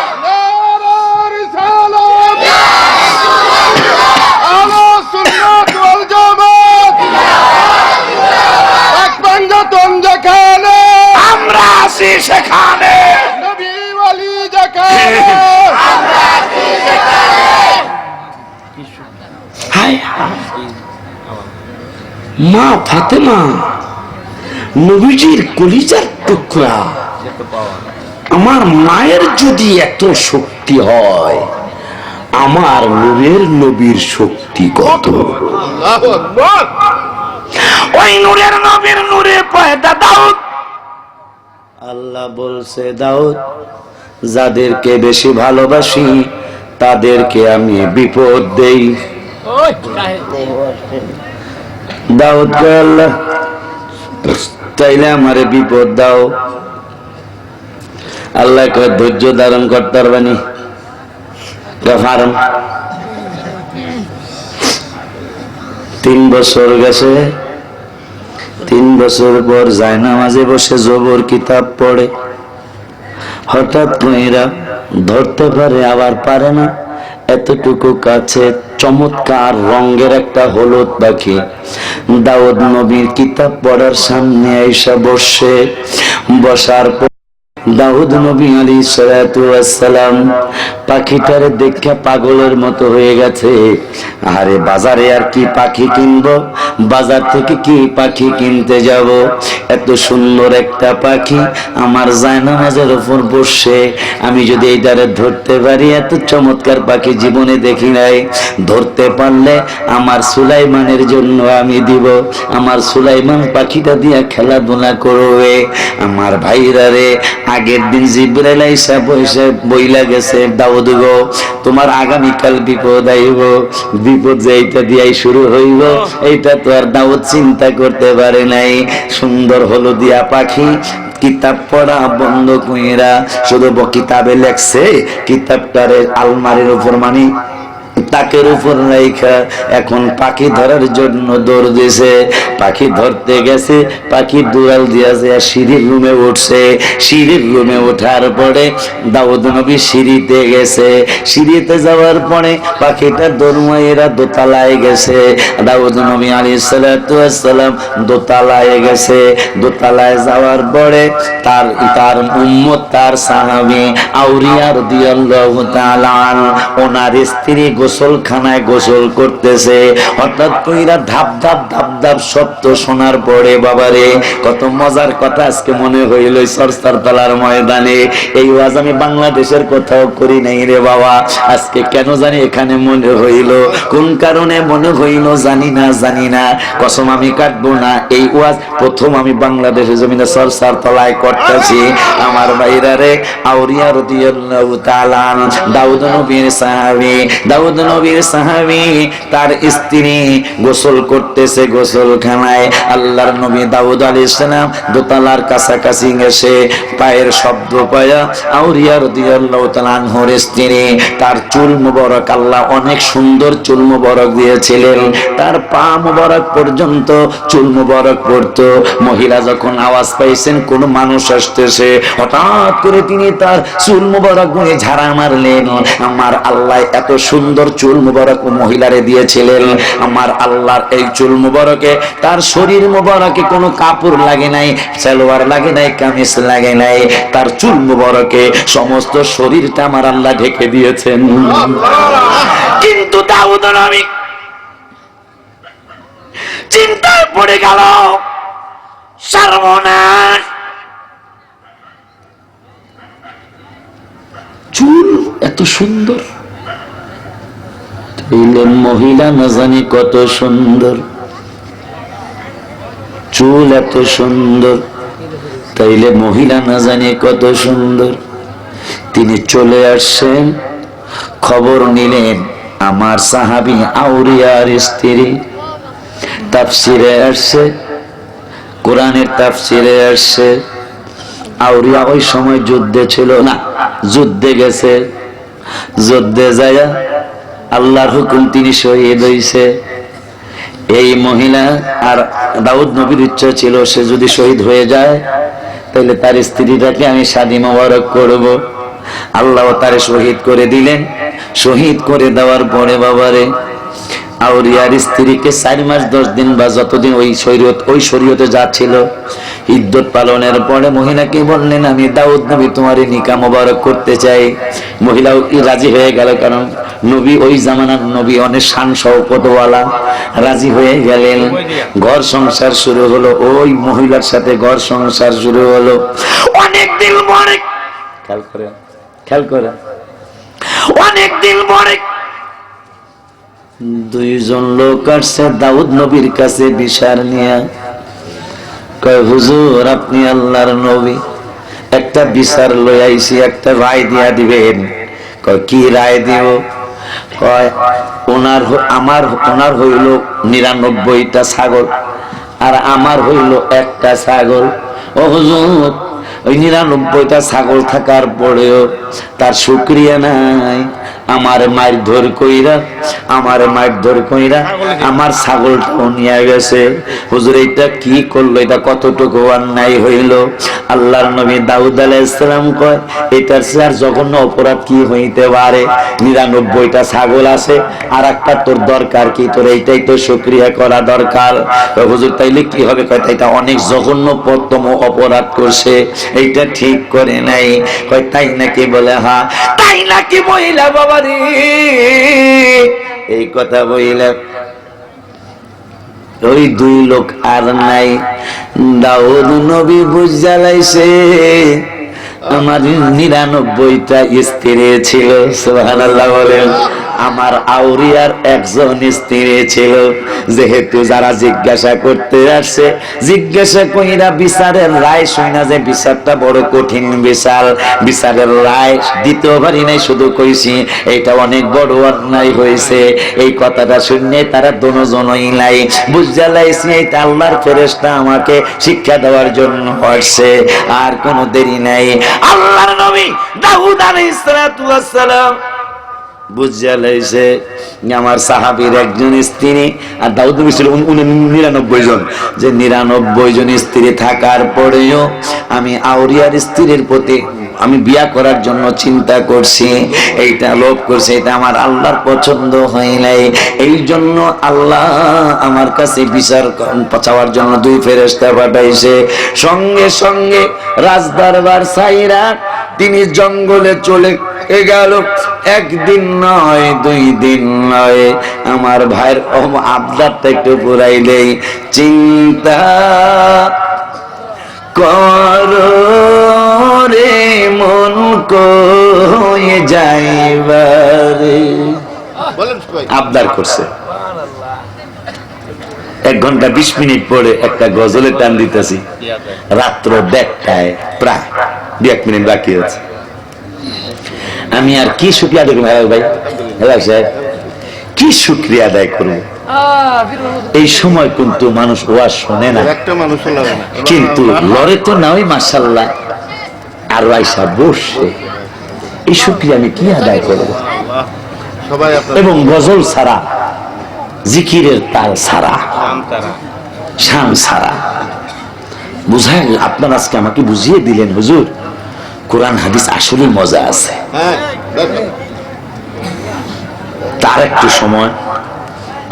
আমরা আছি সেখানে, মা ফাতেমা নবীজির কলিজার টুকরা, আমার মায়ের যদি এত শক্তি হয়, আমার নূরের নবীর শক্তি কত? ওই নূরের নবীর নূরে পয়দা দাউদ। আল্লাহ বলছে দাউদ, যাদেরকে বেশি ভালোবাসি তাদেরকে আমি বিপদ দেই। দাউদ কে আল্লাহ চাইলে আমারে বিপদ দাও। আল্লাহ কয় ধৈর্য ধারণ করতে পারবানি? কারণ 3 বছর গেছে, 3 বছর পর জায়নামাজে বসে জবর কিতাব পড়ে, হঠাৎ মেয়েরা ধরতে পারে আবার পারে না, এতটুকু কাছে চমৎকার রঙের একটা হলুদ পাখি দাউদ নবীর কিতাব পড়ার সামনে আইসা বসে, বসার পর দাউদ নবী আলাইহিস সালাতু ওয়াস সালাম পাখিটারে দেখে পাগলের মতো হয়ে গেছে। আরে বাজারে আর কি পাখি কিনবো, বাজার থেকে কি পাখি কিনতে যাব, এত সুন্দর একটা পাখি আমার জায়নামাজের উপর বসে, আমি যদি এইটারে ধরতে পারি, এত চমৎকার পাখি জীবনে দেখি নাই, ধরতে পারলে আমার সুলাইমানের জন্য আমি দিব, আমার সুলাইমান পাখিটা দিয়ে খেলাধুলা করবে। আমার ভাইরা রে, আগের দিন জিবরাইল আইসা বসে বইলা গেছে, দাউদ গো তোমার আগামীকাল বিপদ আইব, বিপদ যে এইটা দিয়াই শুরু হইব, এইটা তো আর দাউদ চিন্তা করতে পারে নাই। সুন্দর হলুদিয়া পাখি কিতাব পড়া বন্ধ কইরা শুধু কিতাবে লেখছে, কিতাবটারে আলমারির উপর মানে তাকের উপর রাইখা এখন পাখি ধরার জন্য দৌড় দিয়েছে। পাখি ধরতে গেছে, পাখি দুয়াল দিয়েছে, সিঁড়ির রুমে উঠছে। সিঁড়ির রুমে ওঠার পরে দাউদ নবী সিঁড়িতে গেছে। সিঁড়িতে যাওয়ার পরে পাখিটা দৌড়মাইয়েরা দোতলায় গেছে। দাউদ নবী আলাইহিস সালাতু ওয়াস সালাম দোতলায় গেছে। দোতলায় যাওয়ার পরে তার উম্মত, তার সাহাবী আউরিয়া রাদিয়াল্লাহু তাআলা ওনার স্ত্রী গোসলখানায় গোসল করতেছে। হঠাৎ কইরা ধাপ ধাপ ধাপ ধাপ শব্দ শোনার পরে বাবারে কত মজার কথা আজকে মনে হইল সরসার তলার ময়দানে। এই ওয়াজ আমি বাংলাদেশের কোথাও করি নাই রে বাবা, আজকে কেন জানি এখানে মনে হইল। কোন কারণে মনে হইল জানি না, কসম আমি কাটবো না। এই ওয়াজ প্রথম আমি বাংলাদেশের জমিনে সরসার তলায় করতেছি। আমার ভাইরা রে, আউরিয়া রাদিয়াল্লাহু তাআলা দাউদ নবীর সাহাবী তার স্ত্রী গোসল করতেছে গোসলখানায়। আল্লাহর নবী দাউদ আলাইহিস সালাম দোতলার কাছাকাছি গেছে। পায়ের শব্দ পায়া আউরিয়া রাদিয়াল্লাহু তাআলা আনহুর স্ত্রী, তার চুল মুবারক আল্লাহ অনেক সুন্দর চুল মুবারক দিয়েছিলেন। তার পা মুবারক পর্যন্ত চুল মুবারক পড়তো। মহিলা যখন আওয়াজ পাইছেন কোন মানুষ আসতেছে, হঠাৎ করে তিনি তার চুল মুবারক গুনে ঝাড়া মারলেন। আমার আল্লাহ এত সুন্দর চুল মুবারক মহিলারে দিয়েছিলেন। আমার আল্লাহর এই চুল মুবারকে তার শরীর মুবারকে কোনো কাপড় লাগে নাই, সালোয়ার লাগে নাই, কামিজ লাগে নাই। তার চুল মুবারকে সমস্ত শরীরটা আমার আল্লাহ ঢেকে দিয়েছেন। কিন্তু দাউদ নবী চিন্তায় পড়ে গেল, সর্বনাশ, চুল এত সুন্দর, মহিলা না জানি কত সুন্দর, চুল এত সুন্দর, তাইলে মহিলা না জানি কত সুন্দর। তিনি চলে আসছেন, খবর নিলেন আমার সাহাবী আউরিয়ার স্ত্রী তাফসিরে আসছে, কোরআনের তাফসিরে আসছে। আউরিয়া ওই সময় যুদ্ধে ছিল না, যুদ্ধে গেছে। যুদ্ধে যায় আল্লাহর হুকুম তিনি শহীদ হইছে। এই মহিলা আর দাউদ নবীর ইচ্ছা ছিল সে যদি শহীদ হয়ে যায় তাহলে তার স্ত্রীটাকে আমি শাদী মোবারক করব। আল্লাহ তারে শহীদ করে দিলেন। শহীদ করে দেওয়ার পরে বাবারে আউরিয়ার স্ত্রীকে 4 মাস 10 দিন বা যতদিন ওই শরীয়তে যাচ্ছিল ইদ্যত পালনের পরে মহিলাকে বললেন আমি দাউদ নবী তোমার নিকাহ মোবারক করতে চাই। মহিলাও রাজি হয়ে গেল, কারণ নবী ওই জামানার নবী অনেক শান শওকতওয়ালা। রাজি হয়ে গেলেন। ঘর সংসার শুরু হলো, ওই মহিলার সাথে ঘর সংসার শুরু হলো। অনেক দিন পরে খেয়াল করে অনেক দিন পরে 2 জন লোক আসছে দাউদ নবীর কাছে বিচার নিয়ে। কয় হুজুর আপনি আল্লাহর নবী, একটা বিচার লই আইছি, একটা রায় দিয়া দিবেন। কয় কি রায় দিব? কয় ওনার হইল 99টা ছাগল আর আমার হইল একটা ছাগল। ও হুজুর ওই 99টা ছাগল থাকার পরেও তার শুকরিয়া নাই। আমার মারধর কইরা আমার ছাগলটাও নিয়ে গেছে। হুজুর এটা কি করলো? এটা কতটুকু অন্যায় হইল? আল্লাহর নবী দাউদ আলাইহিস সালাম কয় এটার চেয়ে আর জঘন্য অপরাধ কি হইতে পারে? 99টা ছাগল আছে আর একটা তোর দরকার কি? তোর এইটাই তো শুকরিয়া করা দরকার। হুজুর তাইলে কি হবে? কয় এটা অনেক জঘন্যতম অপরাধ করছে, এইটা ঠিক করে নাই। কয় তাই নাকি? বলে হ্যাঁ। তাই নাকি মহিলা বাবা রে? এই কথা বইলা ওই 2 লোক আর নাই। দাউদ নবী বুঝালাইছে আমার 99টা স্ত্রী ছিল। সুবহানাল্লাহ বলেন। আমার আউরিয়ার একজন স্ত্রী ছিল। যেহেতু যারা জিজ্ঞাসা করতে আসছে, জিজ্ঞাসা কইরা বিচারের রায় শুনা যে বিচারটা বড় কঠিন বিচারের রায় দিতেও পারি নাই, শুধু কইছি এটা অনেক বড় অন্যায় হয়েছে। এই কথাটা শুনে তারা দুজনই লাই বুঝা লাইছি এটা আল্লাহর ফেরেশতা আমাকে শিক্ষা দেওয়ার জন্য আসছে। আর কোনো দেরি নাই, আল্লাহর নবী দাউদ আলাইহিস সালাতু ওয়াস সালাম বুঝা লাইছে আমার সাহাবীর একজন স্ত্রী, আর দাউদ নবী ছিল 99 জন, যে 99 জন স্ত্রী থাকার পরেও আমি আউরিয়ার স্ত্রীর প্রতি আমি বিয়া করার জন্য চিন্তা করছি, এইটা লোভ করছি, এটা আমার আল্লাহর পছন্দ হয় নাই। এই জন্য আল্লাহ আমার কাছে বিচার চাওয়ার জন্য 2 ফেরেশতা পাঠাইছে। সঙ্গে সঙ্গে রাজদরবার সাইরা তিনি জঙ্গলে চলে গেল। 1 দিন নয় 2 দিন নয়, আমার ভাইয়ের আবদারটা একটু পুরাইলেই চিন্তা করো রে মন কয়ে যাইবারে। আবদার করছে। 1 ঘন্টা 20 মিনিট পরে একটা গজলের টান দিতেছি, রাত্র 1টায় প্রায় 2 মিনিট বাকি আছে। আমি আর কি শুকরিয়া আদায় করবো ভাই, সাহেব কি শুকরিয়া আদায় করবো? এই সময় কিন্তু মানুষ ওয়াজ শোনে না, কিন্তু লড়ে তো নাই মাশাআল্লাহ, আর আয়সা বসে এই শুকরিয়া আমি কি আদায় করবো? এবং গজল ছাড়া, জিকিরের তাল ছাড়া, শান ছাড়া বুঝায়। আপনার আজকে আমাকে বুঝিয়ে দিলেন হুজুর, কোরআন হাদিস আসলে মজা আছে। তার একটু সময়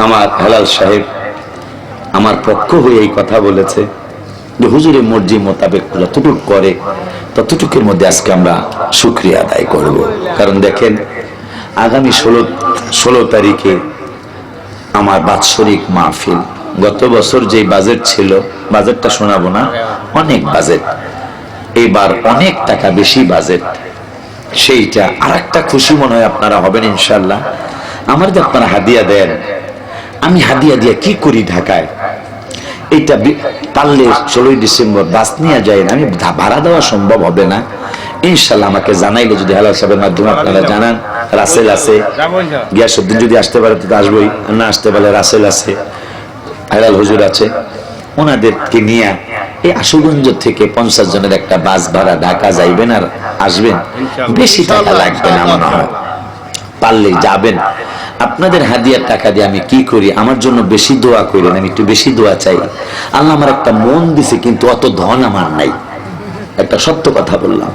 আমার হেলাল সাহেব আমার পক্ষ হয়ে এই কথা বলেছে যে হুজুরের মর্জি মোতাবেক যতটুকু করে ততটুকুর মধ্যে আজকে আমরা শুকরিয়া আদায় করব। কারণ দেখেন, আগামী 16 তারিখে আমার বাৎসরিক মাহফিল। গত বছর যে বাজেট ছিল, বাজেটটা শোনাবো না, অনেক বাজেট, এবার অনেক টাকা বেশি বাজেট। সেইটা আর একটা খুশি মনে হয় আপনারা হবেন ইনশাল্লাহ। আমার যে আপনারা হাদিয়া দেন, আমি হাদিয়া দিয়ে কি করি ঢাকায়, এইটা পারলে 16 ডিসেম্বর বাস নিয়ে যায় না, আমি ভাড়া দেওয়া সম্ভব হবে না। ইনশাল্লাহ আমাকে জানাইলে, যদি হেলাল সাহেবের মাধ্যমে আপনারা জানান, রাসেল আছে, গিয়াসউদ্দিন যদি আসতে পারে তো আসবোই, না আসতে পারলে রাসেল আছে, হেলাল হুজুর আছে, ওনাদেরকে নিয়ে এই আশুগঞ্জ থেকে 50 জনের একটা বাস ভাড়া ঢাকা যাইবেন আর আসবেন, বেশি টাকা লাগবে না মনে হয়। পারলে যাবেন। আপনাদের হাদিয়ার টাকা দিয়ে আমি কি করি, আমার জন্য বেশি দোয়া করেন, আমি একটু বেশি দোয়া চাই। আল্লাহ আমার একটা মন দিছে, কিন্তু অত ধন আমার নাই। একটা সত্য কথা বললাম,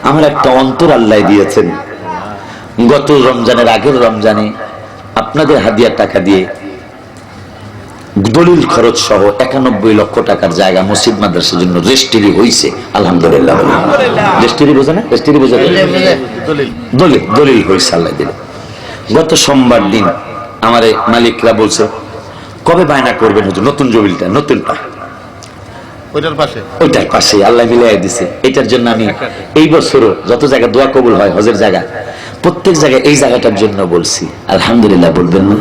আমার একটা অন্তর আল্লাহ দিয়েছেন। গত রমজানের আগের রমজানে আপনাদের হাদিয়ার টাকা দিয়ে দলিল খরচ সহ 91 লক্ষ টাকার জায়গা মসজিদ মাদ্রাসার জন্য রেজিস্ট্রি হইছে, আলহামদুলিল্লাহ। রেজিস্ট্রি বোঝে না? রেজিস্ট্রি বোঝে, দলিল দলিল হইছে আল্লাহ দিলে। গত সোমবার দিন আমার মালিকরা বলছে, কবে বায়না করবেন হুজুর নতুন জমিটা? নতুনটা ওইটার পাশে আল্লাহ মিলাই দিছে। এটার জন্য আমি এই বছরও যত জায়গায় দোয়া কবুল হয়, হজের জায়গা, প্রত্যেক জায়গায় এই জায়গাটার জন্য বলছি আলহামদুলিল্লাহ, বলবেন না?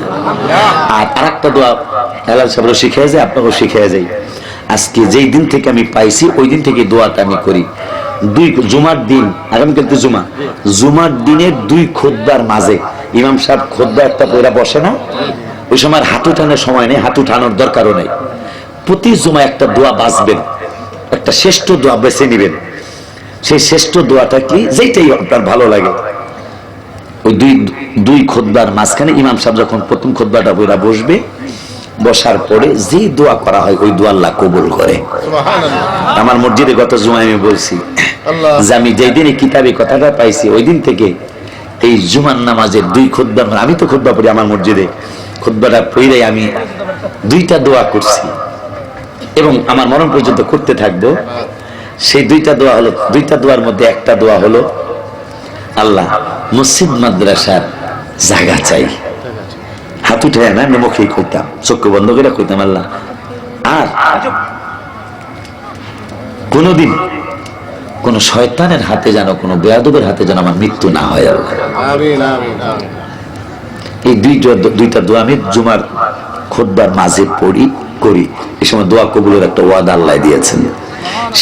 আর আরেকটা দোয়া হেলাল সাহেবও শিখিয়ে যায়, আপনাকেও শিখিয়ে যায়। আজকে যেই দিন থেকে আমি পাইছি ওই দিন থেকে দোয়াটা আমি করি। জুমার দিন, আগামীকাল তো জুমার দিনের 2 খুতবার মাঝে ইমাম সাহেব খুতবা একটা পয়রা বসে না, ওই সময় হাঁটু টানার সময় নেই, হাঁটু টানার দরকারও নেই। প্রতি জুমা একটা দোয়া বাঁচবেন, একটা শ্রেষ্ঠ দোয়া বেছে নিবেন। সেই শ্রেষ্ঠ দোয়াটা কি, যেটাই আপনার ভালো লাগে। ওই দুই খুতবার মাঝখানে ইমাম সাহেব যখন প্রথম খুতবাটা পয়রা বসবে, বসার পরে যে দোয়া করা হয় ওই দোয়া আল্লাহ কবুল করে। আমার মসজিদে গত জুমায় আমি বলছি যে আমি যেই দিন এই কিতাবে কথাটা পাইছি ওই দিন থেকে এই জুমার নামাজের 2 খুতবা, আমি তো খুতবা পড়ি আমার মসজিদে, খুতবাটা পড়ে আমি 2টা দোয়া করছি এবং আমার মরণ পর্যন্ত করতে থাকবো। সেই 2টা দোয়া হলো, 2টা দোয়ার মধ্যে একটা দোয়া হলো, আল্লাহ মসজিদ মাদ্রাসার জায়গা চাই। হাত উঠে না, আমি মুখেই কইতাম, চক্ষু বন্ধ করে কইতাম আল্লাহ, আর কোনদিন কোন শয়তানের হাতে যেন, কোন বেয়াদবের হাতে যেন আমার মৃত্যু না হয় আল্লাহ। এই 2টা দোয়া আমি জুমার খুতবার মাঝে করি। এই সময় দোয়া কবুলের একটা ওয়াদা আল্লাহ দিয়েছেন।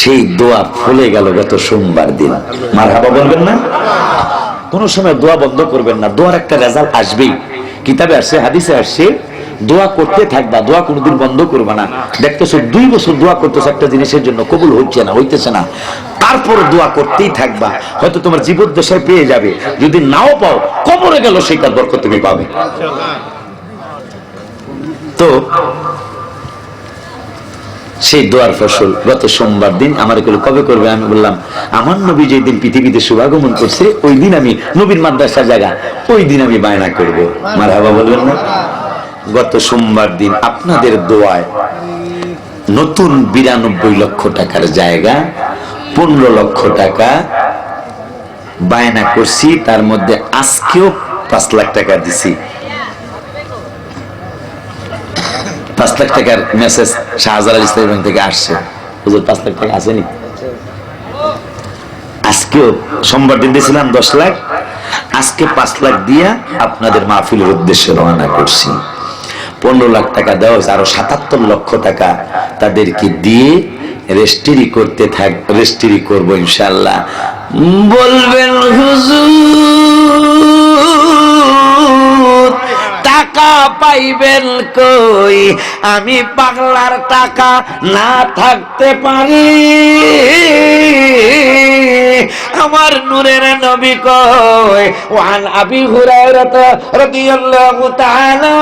সেই দোয়া ফলে গেল গত সোমবার দিন। মারহাবা বলবেন না? কোন সময় দোয়া বন্ধ করবেন না, দোয়ার একটা রেজাল্ট আসবেই। কিতাবে আসছে, হাদিসে আসছে, দোয়া করতে থাকবা, দোয়া কোনোদিন বন্ধ করবা না। দেখতেছো 2 বছর দোয়া করতেছো একটা জিনিসের জন্য, কবুল হচ্ছে না, হইতেছে না, তারপর দোয়া করতেই থাকবা, হয়তো তোমার জীবদ্দশায় পেয়ে যাবে। যদি নাও পাও, কবরে গেল সেটার বরকত তুমি পাবে। তো সেই দোয়ার ফসল গত সোমবার দিন আমার কবে করবে, আমি বললাম আমার নবী যেই দিন পৃথিবীতে শুভাগমন করছে ওই দিন আমি নবীর মাদ্রাসা জায়গা, ওই দিন আমি বায়না করব। মারহাবা বলবেন না? গত সোমবার দিন আপনাদের দোয়ায় নতুন 92 লক্ষ টাকার জায়গা 15 লক্ষ টাকা বায়না করছি, তার মধ্যে আজকেও 5 লাখ টাকা দিছি। 5 লাখ টাকার মেসেজ শাহজালাল ইসলামী ব্যাংক থেকে আসছে, হুজুর 5 লাখ টাকা আসেনি। আজকেও সোমবার দিন দিয়েছিলাম 10 লাখ, আজকে 5 লাখ দিয়া আপনাদের মাহফিলের উদ্দেশ্যে রওনা করছি। 15 লাখ টাকা দেওয়া হয়েছে, আরো 77 লক্ষ টাকা তাদেরকে দিয়ে রেস্ট্রি করবো ইনশাআল্লাহ। বলবেন হুজুর টাকা পাইবেন কই, আমি পাগলার টাকা না থাকতে পারি। আমার নূরের নবী কয় ওয়ান আবি হুরায়রা রাদিয়াল্লাহু তাআলা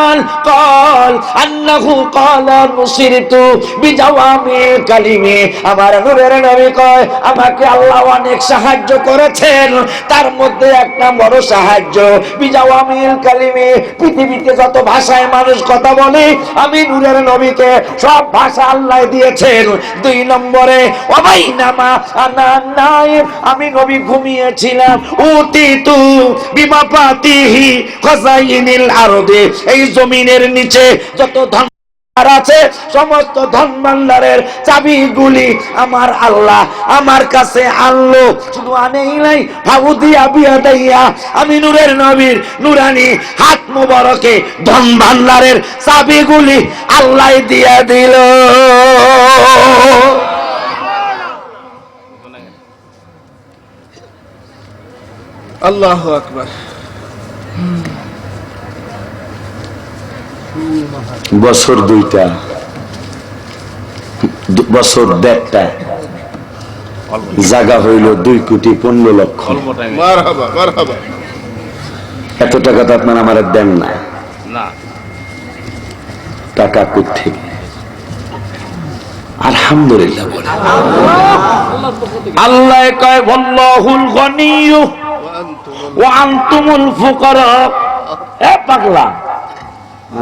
قال انه قال نصرت بجوامع কালিমে। আমার নূরের নবী কয় আমাকে আল্লাহ অনেক সাহায্য করেছেন, তার মধ্যে একটা বড় সাহায্য বিজাওয়ামিল কালিমে। পৃথিবীতে যত ভাষায় মানুষ কথা বলে আমি নূরের নবীকে সব ভাষা আল্লাহ দিয়েছেন। 2 নম্বরে ওয়াবাইনামা আনা নাইম, আমি নবী ঘুমিয়েছিলাম। উতিতু বিমাফাতিহি খাযাইনিল আরদি, এই জমিনের নিচে যত ধন আছে সমস্ত ধন ভান্ডারের চাবিগুলি আমার আল্লাহ আমার কাছে আনলো। শুধু আনেই নাই, ফাউদিয়া বিয়াদাইয়া, আমি নূরের নবীর নুরানি হাত মুবারকে ধন ভান্ডারের চাবিগুলি আল্লাহ দিয়া দিল। আল্লাহু আকবার। বছর 2টা, বছর 1.5টা, জায়গা হইল 2,15,00,000। মারহাবা মারহাবা। এত টাকা তো আপনার আমার দেন না, না টাকা কোত্থেকে? আলহামদুলিল্লাহ বলে। আল্লাহ কয় ওয়াল্লাহুল গনিয়্যু ওয়া আনতুমুল ফুকারা। এ পাগলা,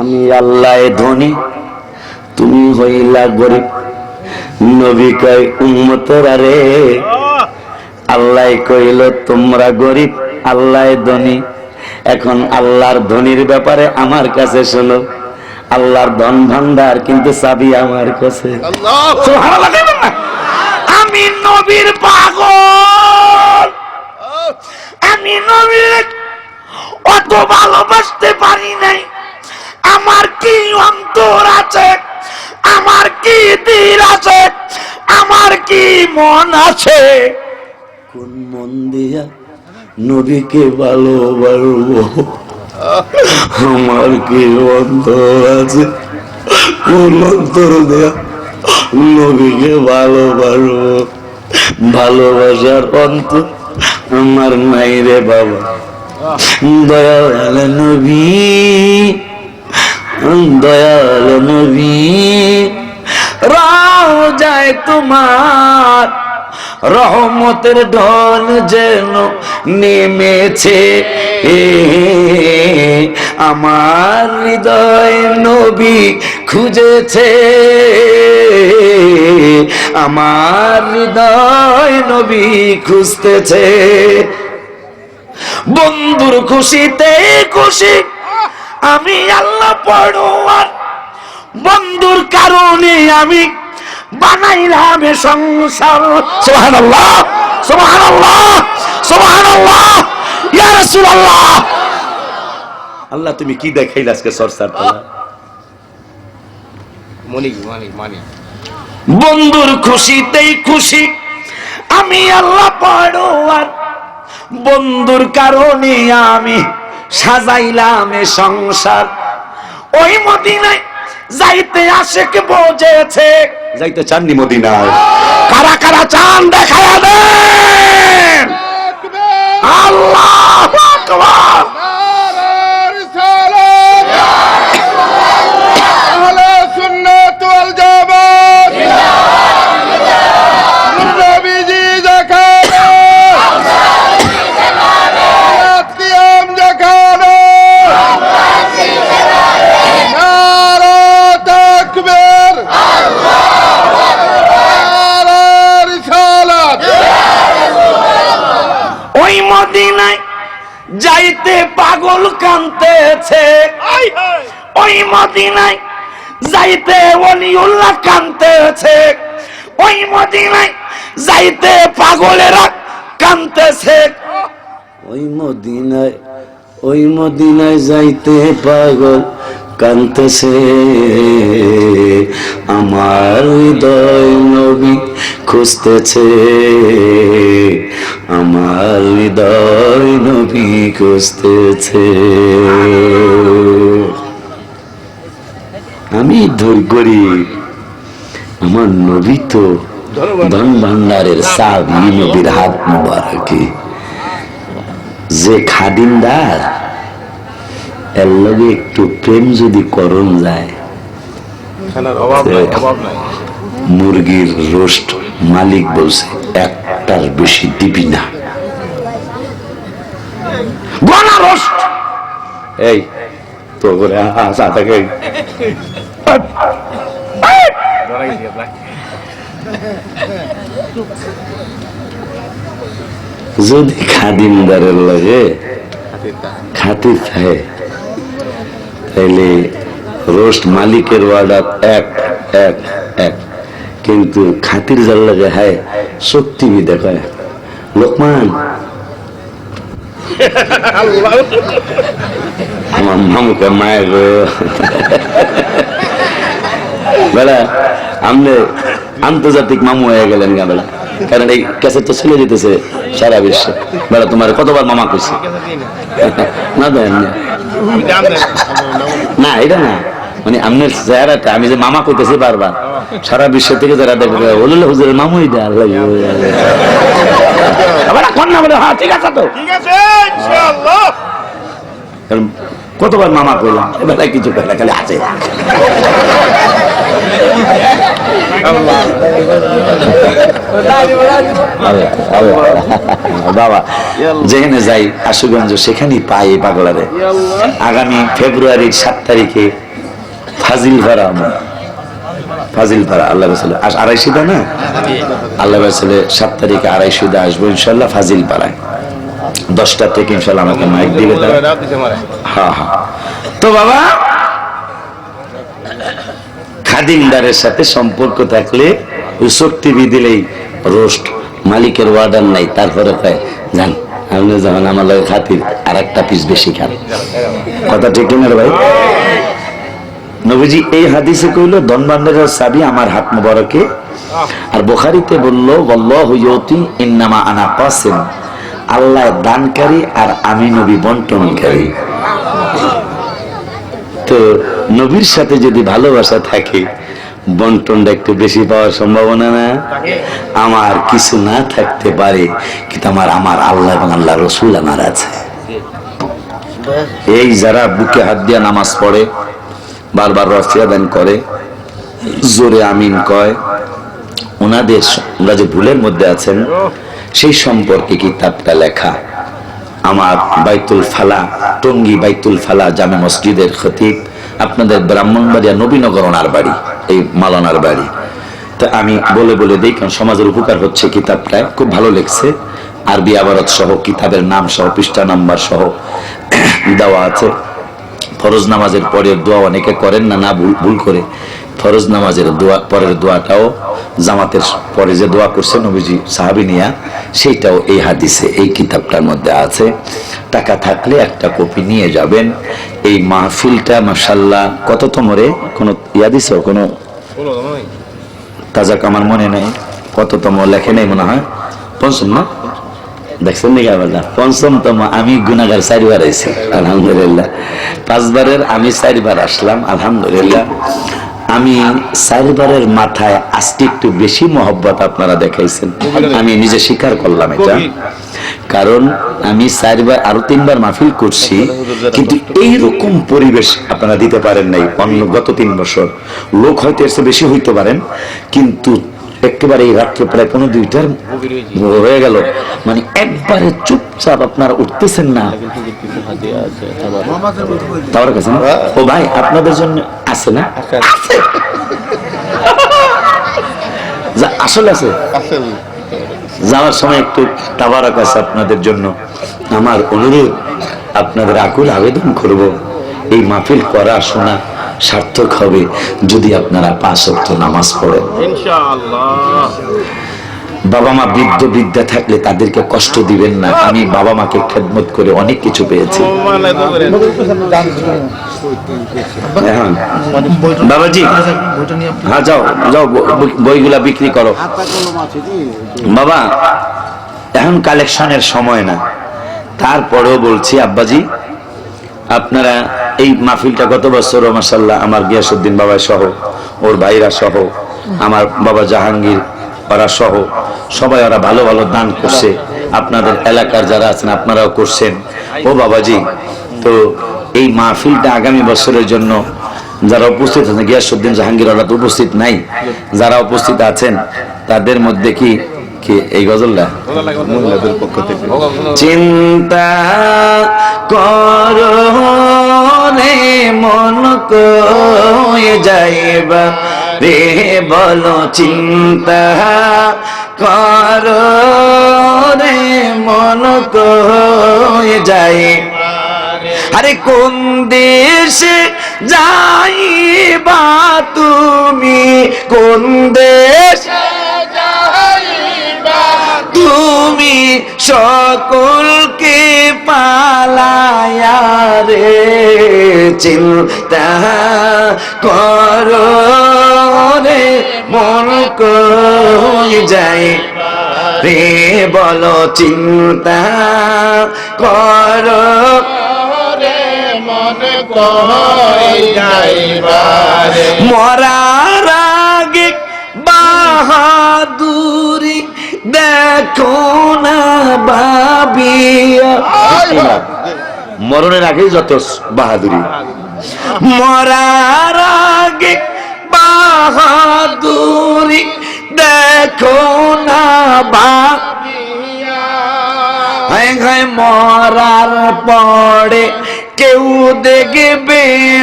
আমি আল্লাহ ধনী, তুমি হইলা গরিব। নবী কয় উম্মতরা রে, আল্লাহ কইল তোমরা গরিব, আল্লাহ ধনী। এখন আল্লাহর ধনীর ব্যাপারে আমার কাছে শোনো, আল্লাহর ধন ভান্ডার কিন্তু চাবি আমার কাছে। সুবহানাল্লাহ। আমি নবীর পাগল, আমি নবীর অত ভালোবাসতে পারি নাই। আমার কি অন্তর আছে, আমার কি দিল আছে, আমার কি মন আছে, কোন মন দিয়া নবীকে ভালোবাসবো? আমার কি অন্তর আছে, কোন অন্তর দিয়া নবীকে ভালোবাসবো? ভালোবাসার অন্তর আমার নাই রে বাবা। দয়াল নবী, দয়াল নবী, রওজায় তোমার রহমতের ঢল যেন নেমেছে। আমার হৃদয় নবী খুঁজেছে, আমার হৃদয় নবী খুঁজতেছে। বন্ধুর খুশিতে খুশি আমি আল্লাহ পড়ুয়ার, বন্ধুর কারণে আমি বানাইলাম সংসার। সুবহানাল্লাহ সুবহানাল্লাহ সুবহানাল্লাহ ইয়া রাসূলুল্লাহ। আল্লাহ তুমি কি দেখাইলা আজকে সরসার তোলা? মানিক মানিক মানিক। বন্ধুর খুশিতেই খুশি আমি আল্লাহ পড়ুয়ার, বন্ধুর কারণে আমি সাজাইলাম সংসার। ওই মদিনায় যাইতে আশিক বোঝেছে যাইতে চাননি মদিনায়? কারা কারা চান দেখায়া দেন। আল্লাহু আকবার। ওই মদিনায় যাইতে পাগল কাঁদতেছে, ওই মদিনায় যাইতে ওলিউল্লাহ কাঁদতেছে, ওই মদিনায় যাইতে পাগলেরা কাঁদতেছে, ওই মদিনায় যাইতে পাগল কাঁদতেছে। আমার হৃদয় নবী খুঁজতেছে, আমার হৃদয় নবী খুঁজতেছে। আমি দূর করি, আমার নবী তো ধন ভান্ডারের চাবি, নবীর হাত মোবারকে। যে খাদিমদার এর লগে একটু প্রেম যদি করণ যায়, মুরগির রোস্ট মালিক বলছে একটার বেশি দিবি না। গলা রোস্ট এই তো করে আসা থাকে। যদি খাদিমদারের লাগে খাতির থাকে, তাইলে রোস্ট মালিকের অর্ডার এক এক এক, কিন্তু খাতির যার লাগে হায় শক্তি দেখায়। লোকমান আমার মামুকে মায়ের বেলা আমলে আন্তর্জাতিক মামু হয়ে গেলেন গা বেলা, কারণ এই ক্যাসেট তো চলে যেতেছে সারা বিশ্বে। বেলা তোমার কতবার মামা কইছি না দেন না, এটা না, মানে আপনার চেহারাটা আমি যে মামা কইতেছি বারবার, সারা বিশ্ব থেকে যারা দেখবে ওলুল হুজুরের মামুই দেয়। কন্যা বলে হ্যাঁ ঠিক আছে, তো কতবার মামা কইলাম, এবার কিছু কইলা খালি আছে। বাবা যেখানে যাই আশুগঞ্জ সেখানেই পাই এই পাগলারে। আগামী ফেব্রুয়ারির 7 তারিখে ফাজিলপাড়া আল্লাহ রাসূল 250 না, আল্লাহ রাসূল 7 তারিখে 250 আসবো ইনশাআল্লাহ ফাজিলপাড়ায় 10টা থেকে ইনশাআল্লাহ আমাকে মাইক দিবে। হ্যাঁ হ্যাঁ। তো বাবা খাদিমদারের সাথে সম্পর্ক থাকলে শক্তি দিলেই রোস্ট মালিকের অর্ডার নাই, তারপরে কয় জান আপনি যখন আমার লাগে খাতির আর একটা পিস বেশি খান। কথা ঠিক না ভাই? নবীজি এই হাদিসে কইল ধন ভান্ডারের চাবি আমার হাত মোবারকে, আর বুখারীতে বলল ওয়াল্লাহু ইউতি ইন্নামা আনা কাসিম, আল্লাহ দানকারী আর আমি নবী বন্টনকারী। তো নবীর সাথে যদি ভালোবাসা থাকে বন্টনটা একটু বেশি পাওয়ার সম্ভাবনা না? আমার কিছু না থাকতে পারে, কিন্তু আমার আল্লাহ এবং আল্লাহ রসুল আমার আছে। এই যারা বুকে হাত দিয়া নামাজ পড়ে, বারবার রফিয়া দান করে, জোরে আমিন কয়, ওনাদের ওরা যে ভুলের মধ্যে আছেন সেই সম্পর্কে কিতাবটা লেখা। আমার বাইতুল ফালা, টঙ্গী বাইতুল ফালা জামে মসজিদের খতিব, আপনাদের ব্রাহ্মণবাড়িয়া নবীনগর ওনার বাড়ি, এই মালানার বাড়ি। তা আমি বলে বলে দিই, কারণ সমাজের উপকার হচ্ছে। কিতাবটায় খুব ভালো লেগছে, আরবি আবারত সহ, কিতাবের নাম সহ, পৃষ্ঠা নাম্বার সহ দেওয়া আছে। ফরজ নামাজের পরের দোয়া অনেকে করেন না ভুল করে। ফরজ নামাজের দোয়া পরের দোয়াটাও জামাতের পরে যে দোয়া করছে নবীজি সাহাবী নিয়া, সেইটাও এই হাদিসে এই কিতাবটার মধ্যে আছে। টাকা থাকলে একটা কপি নিয়ে যাবেন। এই মাহফিলটা মাশাআল্লাহ কততম রে, কোনো ইয়া দিছো? কোনো তাজাক আমার মনে নেই, কততম লেখে নেই মনে হয়, ৫ম না? দেখছেন নাকি আবার? ৫মতম। আমি গুনাহগার 4বার আইছি আলহামদুলিল্লাহ, 5বারের আমি 4বার আসলাম আলহামদুলিল্লাহ। আমি চারবারের মাথায় আজকে একটু বেশি মহব্বত আপনারা দেখাইছেন, আমি নিজে স্বীকার করলাম এটা। কারণ আমি 4 বার আরো 3 বার মাহফিল করছি, কিন্তু এইরকম পরিবেশ আপনারা দিতে পারেন নাই অন্য গত 3 বছর। লোক হয়তো এর চেয়ে বেশি হইতে পারেন, কিন্তু একেবারে এই রাত্রে প্রায় 1-2টার হয়ে গেল, মানে একবারে চুপচাপ আপনারা উঠতেছেন না। তার কাছে ও ভাই আপনাদের জন্য আছে না? আছে। আসলে আছে। যাওয়ার সময় একটু তাবারক আছে আপনাদের জন্য। আমার অনুরোধ, আপনাদের আকুল আবেদন করব, এই মাহফিল করা শোনা সার্থক হবে যদি আপনারা 5 ওয়াক্ত নামাজ পড়েন। ইনশাআল্লাহ। বাবা মা বৃদ্ধ বৃদ্ধা থাকলে তাদেরকে কষ্ট দিবেন না। আমি বাবা মাকে খেদমত করে অনেক কিছু পেয়েছি। হ্যাঁ বাবাজি, হ্যাঁ যাও যাও, বইগুলা বিক্রি করো। বাবা এখন কালেকশনের সময় না, তারপরেও বলছি আব্বাজি, আপনারা এই মাহফিলটা গত বছর মাশাআল্লাহ আমার গিয়াসউদ্দিন বাবা সহ, ওর ভাইরা সহ, আমার বাবা জাহাঙ্গীর ওরা সহ সবাই, ওরা ভালো ভালো দান করছে। আপনাদের এলাকার যারা আছেন আপনারাও করছেন। ও বাবাজি, তো এই মাহফিলটা আগামী বছরের জন্য যারা উপস্থিত আছেন, গিয়াসউদ্দিন জাহাঙ্গীর ওরা তো উপস্থিত নাই, যারা উপস্থিত আছেন তাদের মধ্যে কি এই গজলটা মহিলাদের পক্ষ থেকে চিন্তা করো রে মন কয়ে যাইবা রে, বলো চিন্তা করো রে মন কয়ে যায়, আরে কোন দেশে যাইবা তুমি, কোন দেশে তুমি সকলকে পালায়া রে, চিন্তা করো রে মন কয়ে যায় রে, বলো চিন্তা করো রে মন কয়ে যাইবারে, মরার আগে বাহাদুরি দেখো না ভাবিয়া, মরণের আগেই যত বাহাদুরি, মরার আগে বাহাদুরি দেখো না ভাবিয়া, মরার পরে কেউ দেখবে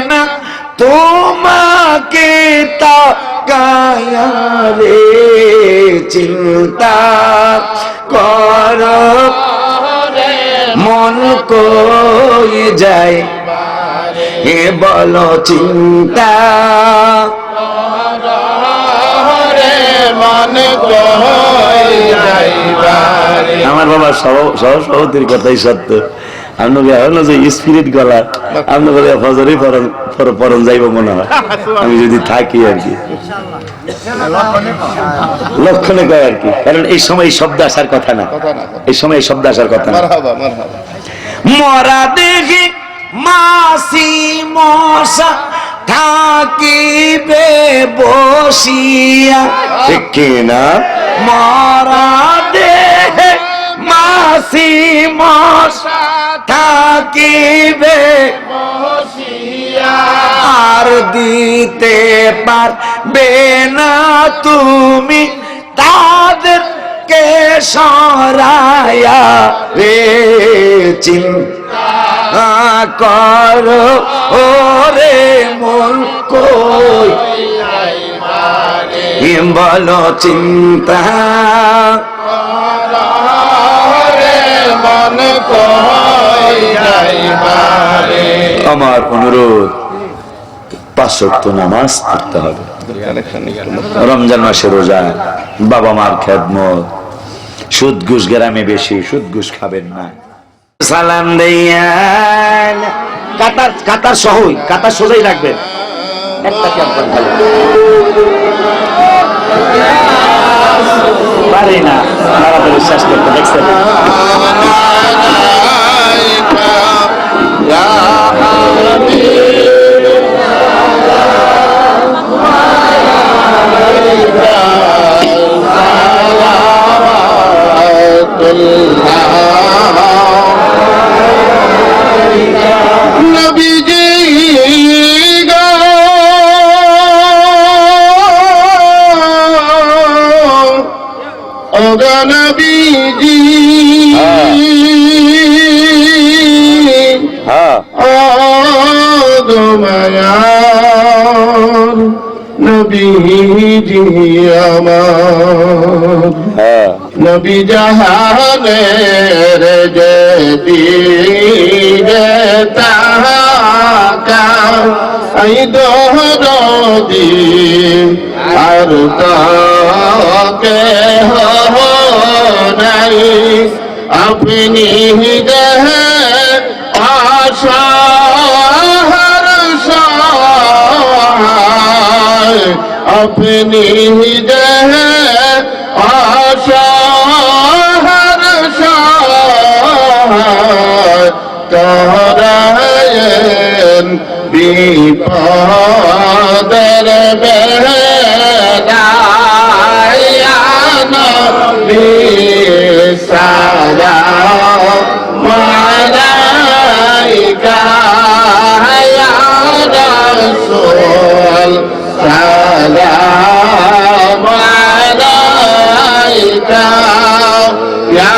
না তোমাকে তাকায়া রে, চিন্তা করো মন কয়ে যায়, এ বলো চিন্তা আমার বাবা সভাপতির কথাই সত্য। আপনাকে হলো যে স্পিরিট গলা আপনাকে ফজরে পরন যাইব মনে হয়, আমি যদি থাকি আর কি লক্ষণে কয় আর কি, কারণ এই সময় শব্দ আসার কথা না, এই সময় শব্দ আসার কথা না। মরা দেখি মাসি মশা থাকিবে বসিয়া, ঠিক না? মরা দেহে মাসি মশা থাকিবে বসিয়া, আর দিতে পারবে না তুমি তাদেরকে সরায়া রে, চিন্তা করো ওরে মন কই বলো চিন্তা আমার অনুরোধ 5 ওয়াক্ত নামাজ পড়তে হবে। রমজান মাসে রোজা, বাবা মার খেদমত, সুদ ঘুষ গ্রামে বেশি, সুদ ঘুষ খাবেন না। সালাম দিয়া কাতার সহই, কাতার সোজাই রাখবেন, একটা ক্যাম্পার খালি পারি না তাড়াতাড়ি শেষ করতে, দেখছেন? নবীজি হ্যাঁ দমায়ার নবীজি আমার হ্যাঁ নবী জাহানের যেদিকে তাকা আই দহরদি আর তাকে নাই আপনি দেহ আশার সহায় আপনি দেহ আশার সহায় তরায়েন বিপদের বেলায় নবী সালাম আলাইকা ইয়া রাসূল সালাম আলাইকা ইয়া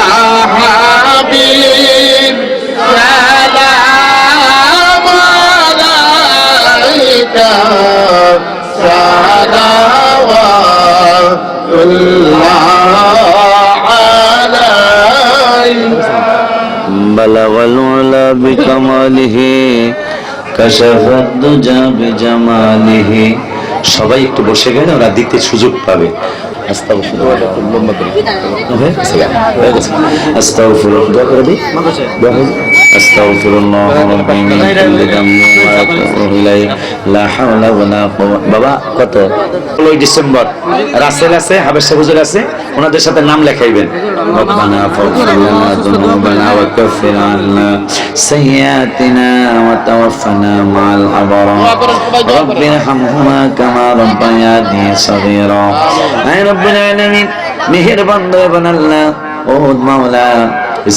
হাবিব সালাম আলাইকা সালাওয়াতুল্লাহ আলাইকা بلغ العلا بكماله كشف الدجى بجماله সবাই একটু বসে গেলে ওরা দিতে সুযোগ পাবে বাবা কত 16 ডিসেম্বর রাসেল আছে হাবেশা হুজুর আছে ওনাদের সাথে নাম লেখাইবেন ربنا فاغفر لنا ذنوبنا وكفر عنا سيئاتنا وتوفنا مع الأبرار رب ارحمهما كما ربياني صغيرا اے رب العالمین মেহেরবান দয়াবান আল্লাহ ও মাওলা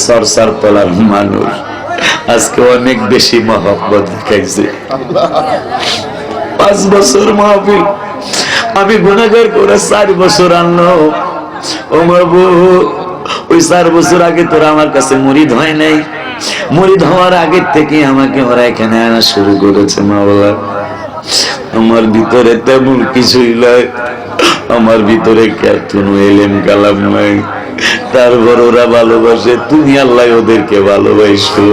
সরসর তোলার মানুষ আজকে অনেক বেশি মহব্বত দেখাইছে 5 বছর মাহফিল আমি গুনাহগার করে 4 বছর আনলো ও মাহবুব ওই 4 বছর আগে তোরা আমার কাছে মুরিদ হয় নাই মুরিদ হওয়ার আগে থেকে আমাকে ওরা এখানে আনা শুরু করেছে মাওলা আমার ভিতরে তেমন কিছুই নাই আমার ভিতরে কোনো এলেম কালাম নাই তারপর ওরা ভালোবাসে তুমি আল্লাহ ওদেরকে ভালোবাসো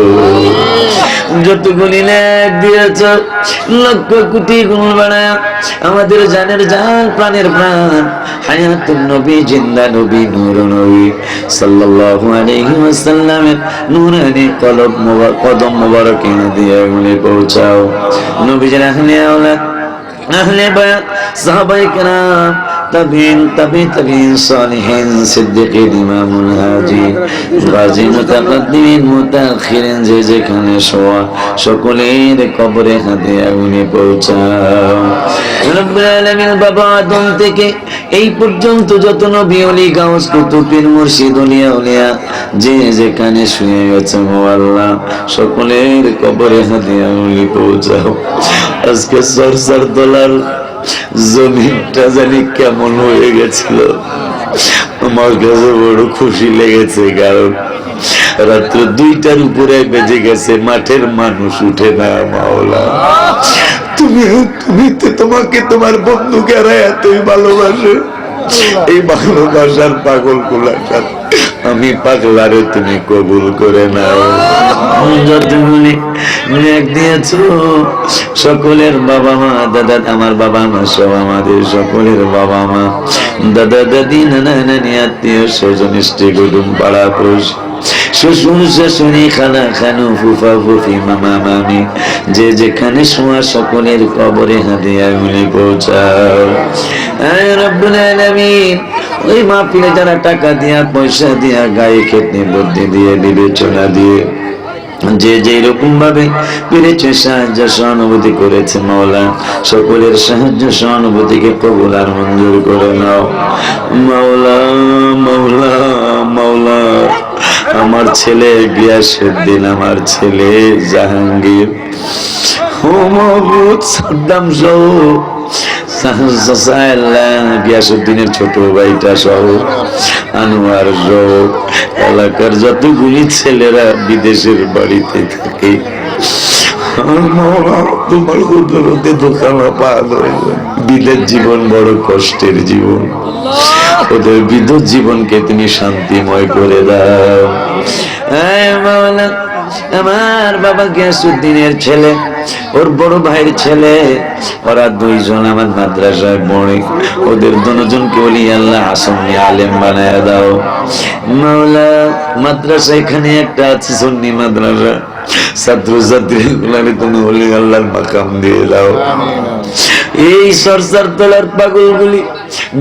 যতগুলি নেক দিয়েছ লক্ষ কোটি গুণ বাড়ায় আমাদের জানের জান প্রাণের প্রাণ হায়াতুন নবী জিন্দা নবী নূর নবী সাল্লাল্লাহু আলাইহি ওয়াসাল্লামের নূরানি কদম মোবারক দিয়ে গুলি পৌঁছাও নবীজির আহলে আওলাদ আহলে বায়াত সাহাবায়ে কেরাম তাবিন সালিহিন সিদ্দিকিন ইমামুল হাজি গাজী মুতাকাদ্দিমিন মুতাআখিরিন যে যেখানে শোয়া সকলের কবরে হাতে আগুনে পৌঁছাও রব্বুল আলামিন বাবা আদম থেকে এই পর্যন্ত যত নবী ওলি গাউস কুতুব পীর মুর্শিদ ওলিয়া উলিয়া যে যেখানে শুয়ে গেছে ও আল্লাহ সকলের কবরে হাতে আগুনে পৌঁছাও আজকে সরসর দলার জমিনটা জানি কেমন হয়ে গেছিল আমার কাছে বড় খুশি লেগেছে কারণ রাত্র 2টার উপরে বেজে গেছে মাঠের মানুষ উঠে না মাওলা তুমি তোমাকে তোমার বন্ধুকে এতই ভালোবাসে এই ভালোবাসার পাগল কুলাকার আমি পাগলারে তুমি কবুল করে নাও যতগুলি নেক দিয়েছ সকলের বাবা মা দাদা আমার বাবা মা সব আমাদের সকলের বাবা মা দাদা দাদি নানা নানি আত্মীয় স্বজন ইষ্টি কুটুম পাড়া পড়োশি শ্বশুর শাশুড়ি খালা খানু ফুফা ফুফি মামা মামি যে যেখানে শোয়া সকলের কবরে হাতে আগুনে পৌঁছাও আয় রব্বুল আলামিন ওই মাহফিলে যারা টাকা দিয়া পয়সা দিয়া গায়ে খেতে বুদ্ধি দিয়ে বিবেচনা দিয়ে যে যে রকম ভাবে পেরেছে সাহায্য সহানুভূতি করেছে মাওলা সকলের সাহায্য সহানুভূতিকে কবুল আর মঞ্জুর করে নাও মাওলা মাওলা মাওলা আমার ছেলে গিয়াসউদ্দিন আমার ছেলে জাহাঙ্গীর ও মাবুদ, সাদ্দাম সহ গিয়াসউদ্দিনের ছোট ভাইটা সহ আনোয়ার সহ এলাকার যতগুলি ছেলেরা বিদেশের বাড়িতে থাকে, তোমার কুদরতে দোকানা পাওয়া যায়। বিদেশ জীবন বড় কষ্টের জীবন, ওদের বিদেশ জীবনকে তুমি শান্তিময় করে দাও। মাওলা, আমার বাবা গিয়াসউদ্দিনের ছেলে, ওর বড় ভাইয়ের ছেলে, ওরা দুইজন আমার মাদ্রাসায় পড়ে, ওদের দুজনকে বলি আল্লাহ আসন্নি আলেম বানায় দাও। মাওলা, মাদ্রাসা এখানে একটা আছে সুন্নি মাদ্রাসা, ছাত্র ছাত্রী গুলারে তুমি বলি আল্লাহর মাকাম দিয়ে দাও। এই সরসার তলার পাগলগুলি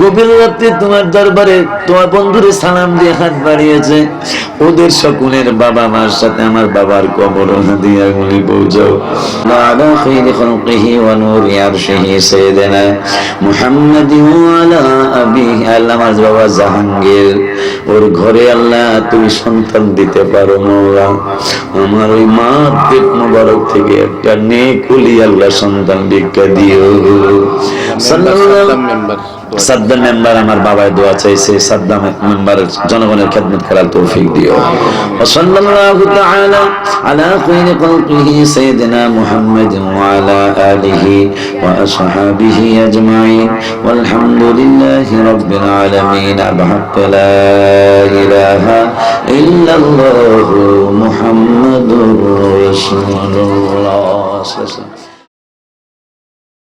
গভীর রাতে তোমার দরবারে তোমার বন্ধুরে সালাম দিয়ে হাত বাড়িয়েছে, ওদের সকলের বাবা মার সাথে আমার বাবার কবর দিয়া গুলি পৌঁছাও। আলা খাইরি খালকিহি ওয়া নূরি আরশিহি সাইয়্যিদিনা মুহাম্মাদিন ওয়া আলা আবিহি। আল্লাহ আমার বাবা জাহাঙ্গীর, ওর ঘরে আল্লাহ তুমি সন্তান দিতে পারো মাওলা। আমার ওই মার পেট মোবারক থেকে একটা নেক ওলি আল্লাহ সন্তান ভিক্ষা দিও। সাদ্দাম মেম্বার আমার বাবায় দোয়া চাইছে, সাদ্দাম মেম্বারের জনগণের খেদমত করার তৌফিক দিও। সাল্লাল্লাহু তাআলা আলা খাইরি খালকিহি সাইয়্যিদিনা মুহাম্মাদিন ওয়া আলা আলিহি ওয়া আসহাবিহি আজমাইন ওয়ালহামদুলিল্লাহি রাব্বিল আলামিন। বিহাক্কি লা ইলাহা ইল্লাল্লাহু মুহাম্মাদুর রাসূলুল্লাহ।